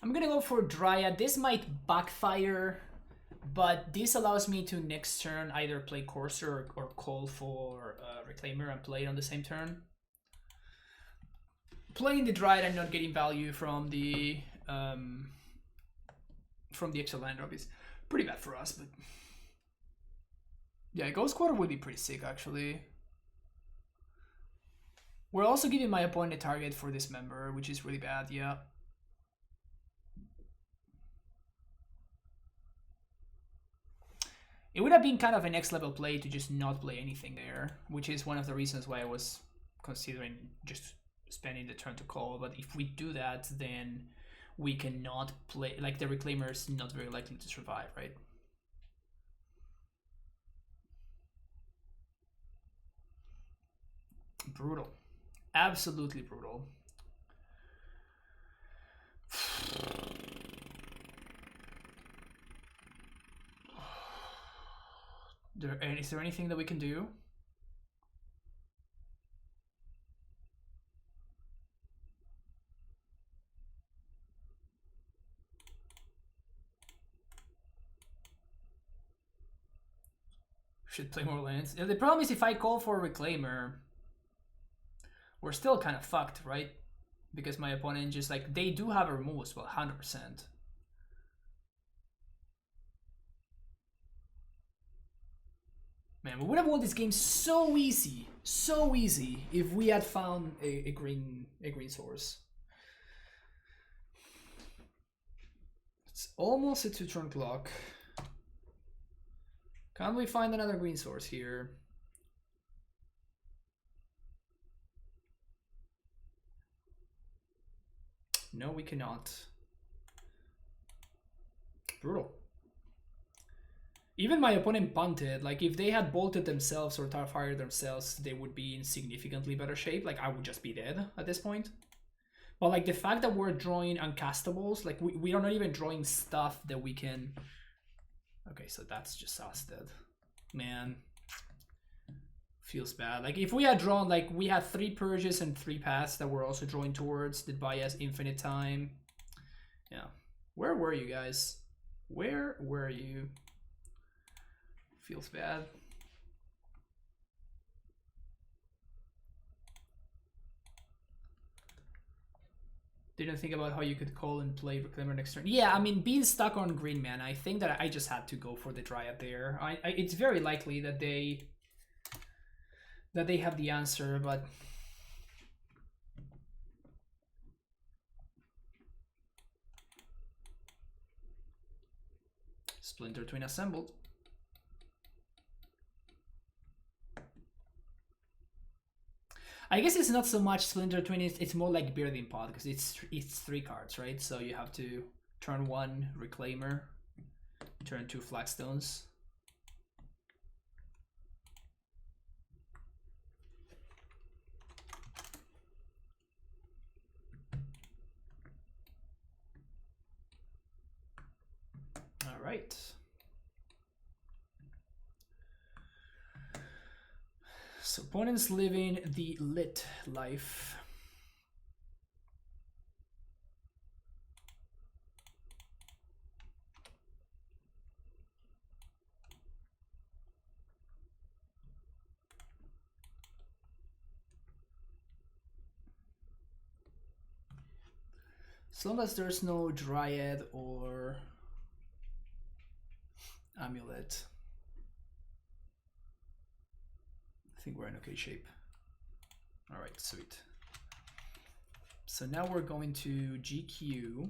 I'm gonna go for Dryad. This might backfire, but this allows me to next turn either play Courser or call for Reclaimer and play it on the same turn. Playing the Dryad and not getting value from the extra land drop is pretty bad for us, but yeah, Ghost Quarter would be pretty sick actually. We're also giving my opponent a target for this member, which is really bad, yeah. It would have been kind of a next level play to just not play anything there, which is one of the reasons why I was considering just spending the turn to call. But if we do that, then we cannot play, like the Reclaimer is not very likely to survive, right? Brutal. Absolutely brutal. Is there anything that we can do? Should play more lands. The problem is if I call for a Reclaimer, we're still kind of fucked, right? Because my opponent just like, they do have removal, well, 100%. Man, we would have won this game so easy if we had found a green source. It's almost a 2-turn clock. Can't we find another green source here? No, we cannot. Brutal. Even my opponent bunted. Like, if they had bolted themselves or fired themselves, they would be in significantly better shape. Like, I would just be dead at this point. But, like, the fact that we're drawing uncastables, like, we are not even drawing stuff that we can... Okay, so that's just us dead. Man. Feels bad. Like, if we had drawn, like, we had 3 purges and 3 paths that we're also drawing towards that buy us infinite time. Yeah. Where were you guys? Where were you? Feels bad. Didn't think about how you could call and play Reclaimer next turn. Yeah, I mean, being stuck on green mana, I think that I just had to go for the Dryad there. It's very likely that they have the answer, but Splinter Twin assembled. I guess it's not so much Splinter Twin, it's more like Bearding Pod, because it's 3 cards, right? So you have to turn 1 Reclaimer, turn 2 Flagstones. All right. So opponents living the lit life. As long as there's no Dryad or AmuLIT, I think we're in okay shape. All right, sweet. So now we're going to GQ.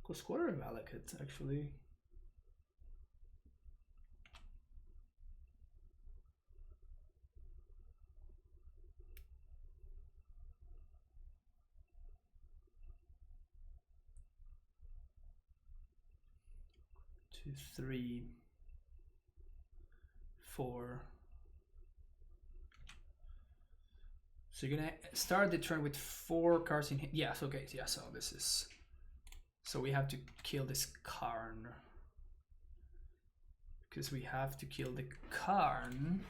Go square and Malekith, actually. Two, 3, 4. So you're gonna start the turn with 4 cards in hand. Yes, okay, yeah, so this is... So we have to kill this Karn. Because we have to kill the Karn.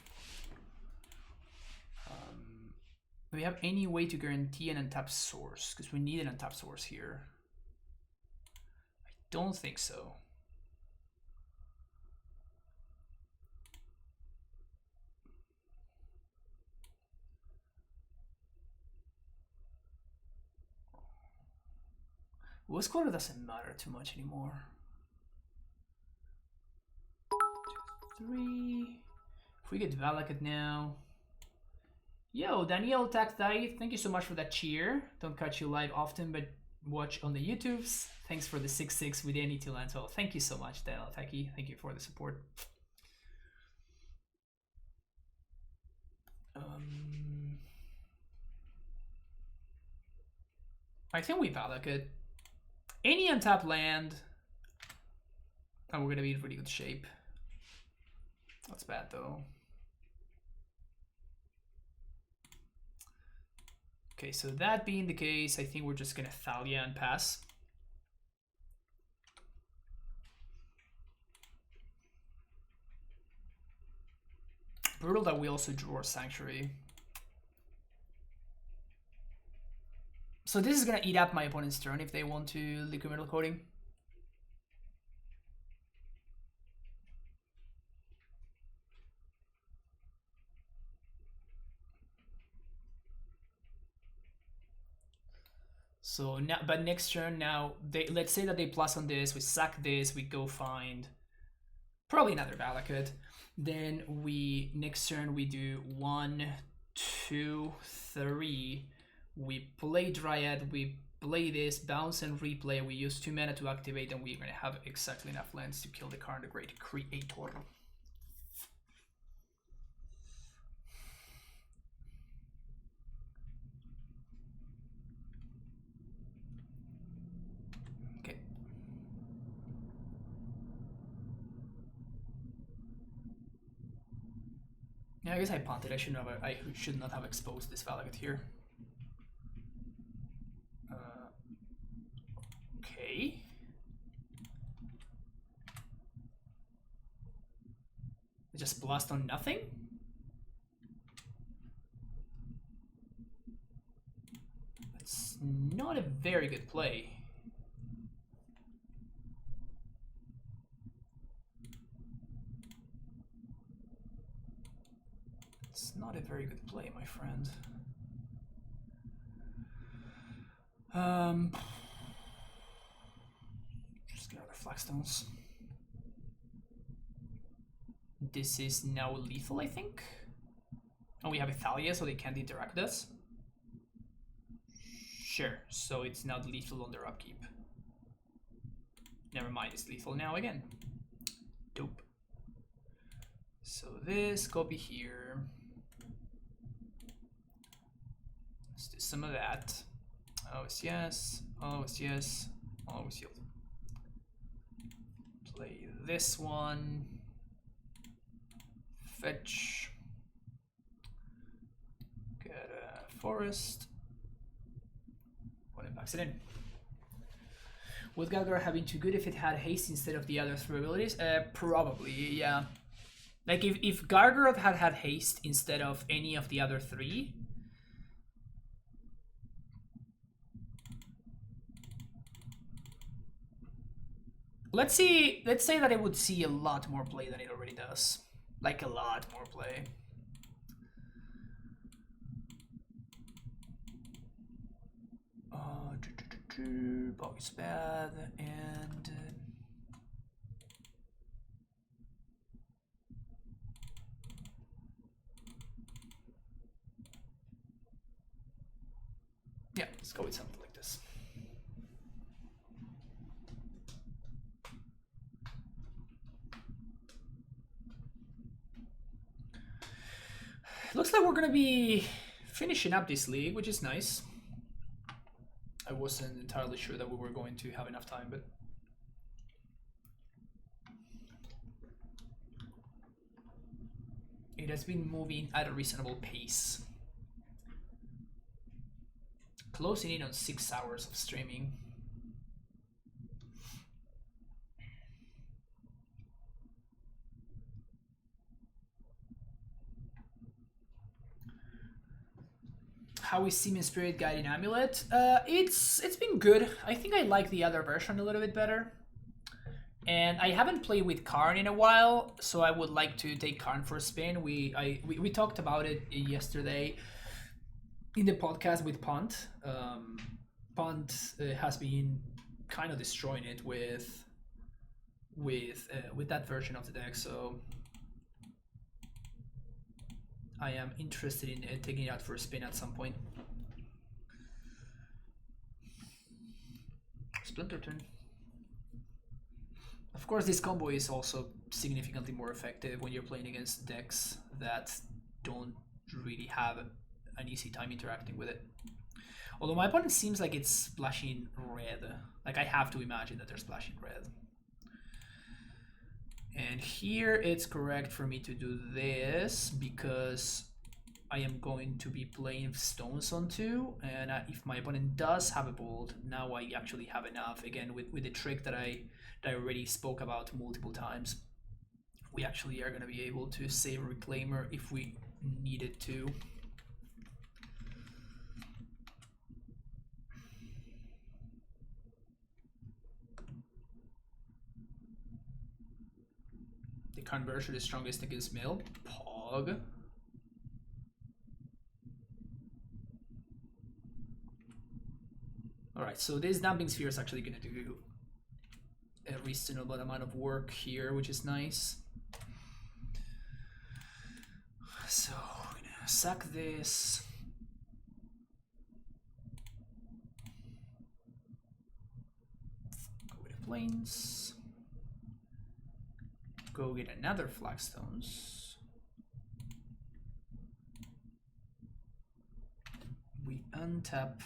Do we have any way to guarantee an untapped source? Because we need an untapped source here. I don't think so. What's quarter doesn't matter too much anymore. 2, 3. If we get Valakut now. Yo, Daniel Taktai, thank you so much for that cheer. Don't catch you live often, but watch on the YouTubes. Thanks for the 6-6 with any two lands. Well, thank you so much, Daniel Taki. Thank you for the support. I think we Valak it. Any untapped land, and we're gonna be in pretty good shape. That's bad though. Okay, so that being the case, I think we're just gonna Thalia and pass. Brutal that we also draw Sanctuary. So this is gonna eat up my opponent's turn if they want to Liquid Metal Coating. So now, but next turn now, let's say that they plus on this, we sack this, we go find probably another Valakut. Then we next turn we do 1, 2, 3. We play Dryad, we play this, bounce and replay. We use 2 mana to activate, and we're gonna have exactly enough lands to kill the Karn the Great Creator. Okay. Yeah, I guess I punted. I should not have exposed this Valakut here. Okay. Just blast on nothing? That's not a very good play. It's not a very good play, my friend. Just get out of Flagstones. This is now lethal, I think. And we have a Thalia, so they can't interact with us. Sure, so it's now lethal on their upkeep. Never mind, it's lethal now again. Dope. So this, copy here. Let's do some of that. Always yes, always yes, always yield. Play this one. Fetch. Get a forest. When it backs it in. Would Gargara have been too good if it had haste instead of the other 3 abilities? Probably, yeah. Like if Gargoroth had haste instead of any of the other 3. Let's say that it would see a lot more play than it already does. Like a lot more play. Bog is bad, and yeah, let's go with something like this. Looks like we're gonna be finishing up this league, which is nice. I wasn't entirely sure that we were going to have enough time, but it has been moving at a reasonable pace. Closing in on 6 hours of streaming. How is Seaman Spirit Guide in AmuLIT? It's been good. I think I like the other version a little bit better. And I haven't played with Karn in a while, so I would like to take Karn for a spin. We talked about it yesterday in the podcast with Bant. Bant has been kind of destroying it with that version of the deck, so I am interested in taking it out for a spin at some point. Splinter turn. Of course, this combo is also significantly more effective when you're playing against decks that don't really have an easy time interacting with it. Although my opponent seems like it's splashing red. Like I have to imagine that they're splashing red. And here it's correct for me to do this because I am going to be playing stones on 2, and if my opponent does have a bolt, now I actually have enough. Again, with the trick that I already spoke about multiple times, we actually are going to be able to save a reclaimer if we needed to. The conversion is strongest against mill. Pog. Alright, so this damping sphere is actually going to do a reasonable amount of work here, which is nice. So we're going to sack this. Go with the plains. Go get another flagstones. We untap.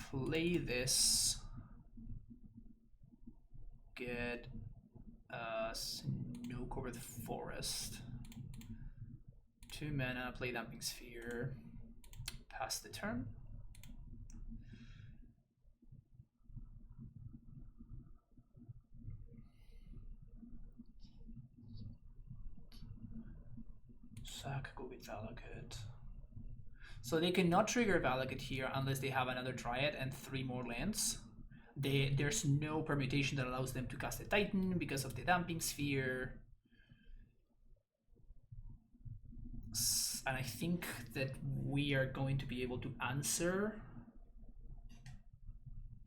Play this. Get a Snook over the forest. 2 mana, play Damping Sphere. Pass the turn. Sack, go with Valakut. So they cannot trigger Valakut here unless they have another Dryad and 3 more lands. There's no permutation that allows them to cast a Titan because of the Damping Sphere. And I think that we are going to be able to answer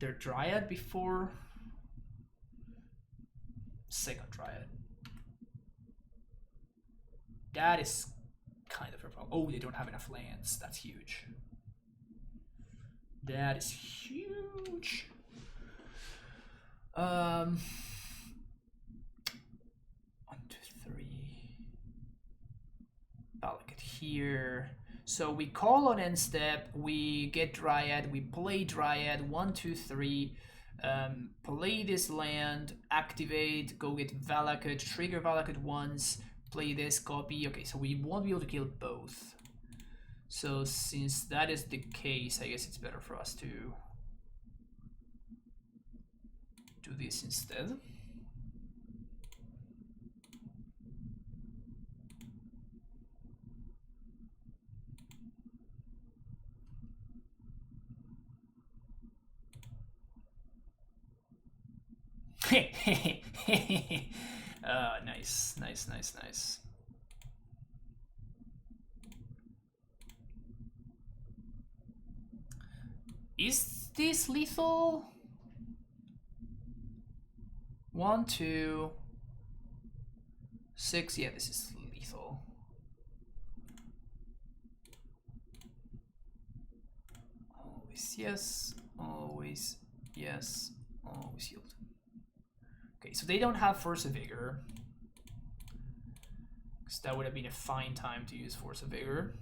their Dryad before second Dryad. That is kind of a problem. Oh, they don't have enough lands. That's huge. That is huge. 1, 2, 3. Valakut here. So we call on end step. We get Dryad. We play Dryad. 1, 2, 3. Play this land. Activate. Go get Valakut. Trigger Valakut once. Play this, copy. Okay, so we won't be able to kill both. So since that is the case, I guess it's better for us to do this instead. Nice, nice, nice, nice. Is this lethal? 1, 2, 6. Yeah, this is lethal. Always yes, always yes, always yield. Okay, so they don't have Force of Vigor, because that would have been a fine time to use Force of Vigor.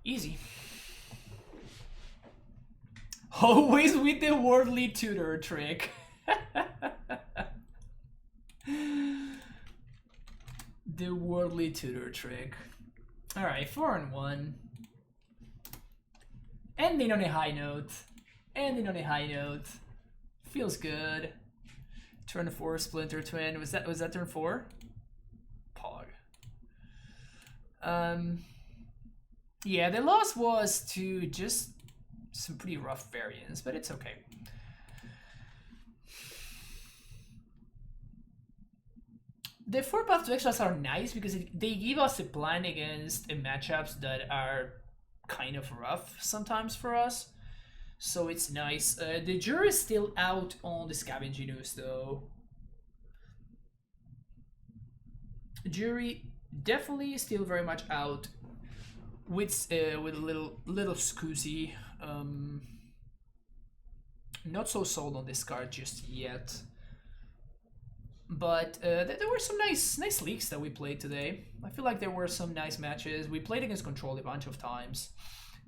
Easy. Always with the Worldly Tutor trick. The Worldly Tutor trick. Alright, 4 and 1. Ending on a high note. Ending on a high note. Feels good. Turn 4, Splinter Twin. Was that turn 4? Pog. Yeah, the loss was to just some pretty rough variants, but it's okay. The 4 path to extras are nice because they give us a plan against matchups that are kind of rough sometimes for us. So it's nice. The jury is still out on the Scavenging Ooze though. Jury definitely still very much out with a little Scoozy. Not so sold on this card just yet. But there were some nice leagues that we played today. I feel like there were some nice matches. We played against Control a bunch of times,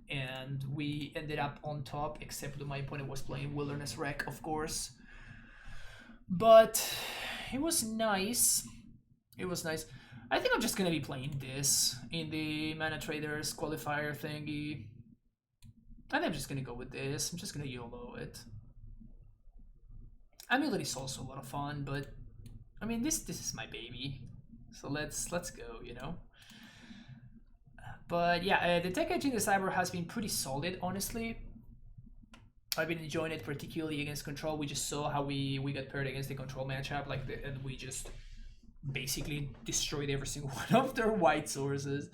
and we ended up on top, except that my opponent was playing Wilderness Wreck, of course. But it was nice. It was nice. I think I'm just gonna be playing this in the Mana Traders qualifier thingy. I think I'm just gonna go with this. I'm just gonna YOLO it. AmuLIT is also a lot of fun, but I mean, this is my baby, so let's go, you know. But yeah, the tech edge in the Cyber has been pretty solid, honestly. I've been enjoying it, particularly against Control. We just saw how we got paired against the Control matchup, and we just basically destroyed every single one of their white sources.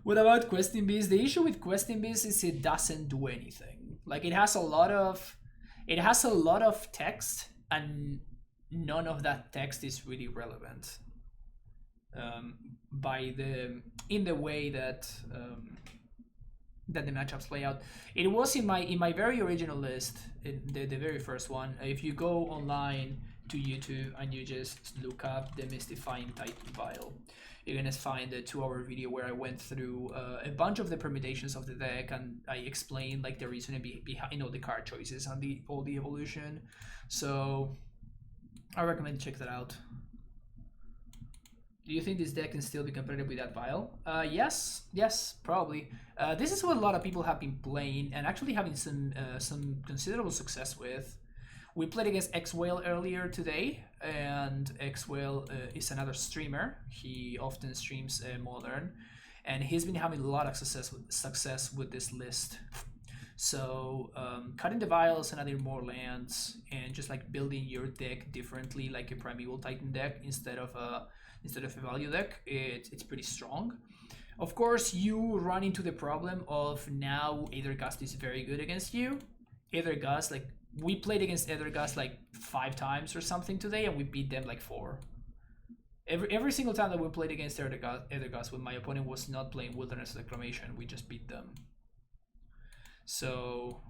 What about Questing Beast? The issue with Questing Beast is it doesn't do anything. Like, it has a lot of text, and none of that text is really relevant in the way that that the matchups play out. It was in my very original list, the very first one. If you go online to YouTube and you just look up the Mystifying Titan Vial, you're gonna find a 2-hour video where I went through a bunch of the permutations of the deck, and I explained like the reason behind the card choices and all the evolution. So I recommend check that out. Do you think this deck can still be competitive with that Vial? Yes, probably. This is what a lot of people have been playing and actually having some considerable success with. We played against X-Whale earlier today, and X-Whale is another streamer. He often streams Modern, and he's been having a lot of success with this list. So cutting the Vials and adding more lands, and just like building your deck differently, like a Primeval Titan deck instead of a value deck, it's pretty strong. Of course, you run into the problem of now Aethergast is very good against you. Aethergast, like, we played against Aethergast like 5 times or something today, and we beat them like 4. Every single time that we played against Aethergast when my opponent was not playing Wilderness Reclamation, we just beat them. So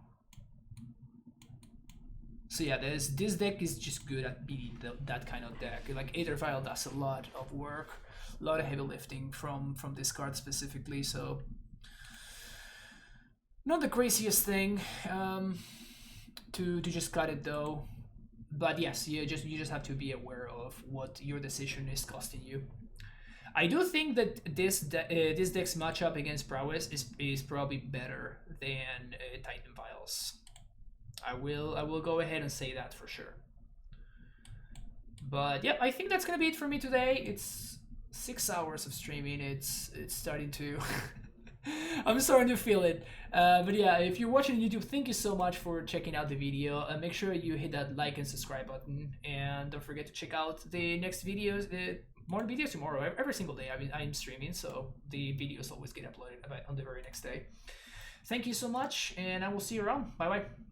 yeah, this deck is just good at beating that kind of deck. Like, Aether Vial does a lot of work, a lot of heavy lifting from this card specifically. So not the craziest thing to just cut it though. But yes, you just have to be aware of what your decision is costing you. I do think that this deck's matchup against Prowess is probably better than Titan Vials. I will go ahead and say that for sure. But yeah, I think that's gonna be it for me today. It's 6 hours of streaming. It's starting to I'm starting to feel it. But yeah, if you're watching YouTube, thank you so much for checking out the video. Make sure you hit that like and subscribe button, and don't forget to check out the next videos. More videos tomorrow. Every single day I'm streaming, so the videos always get uploaded on the very next day. Thank you so much, and I will see you around. Bye bye.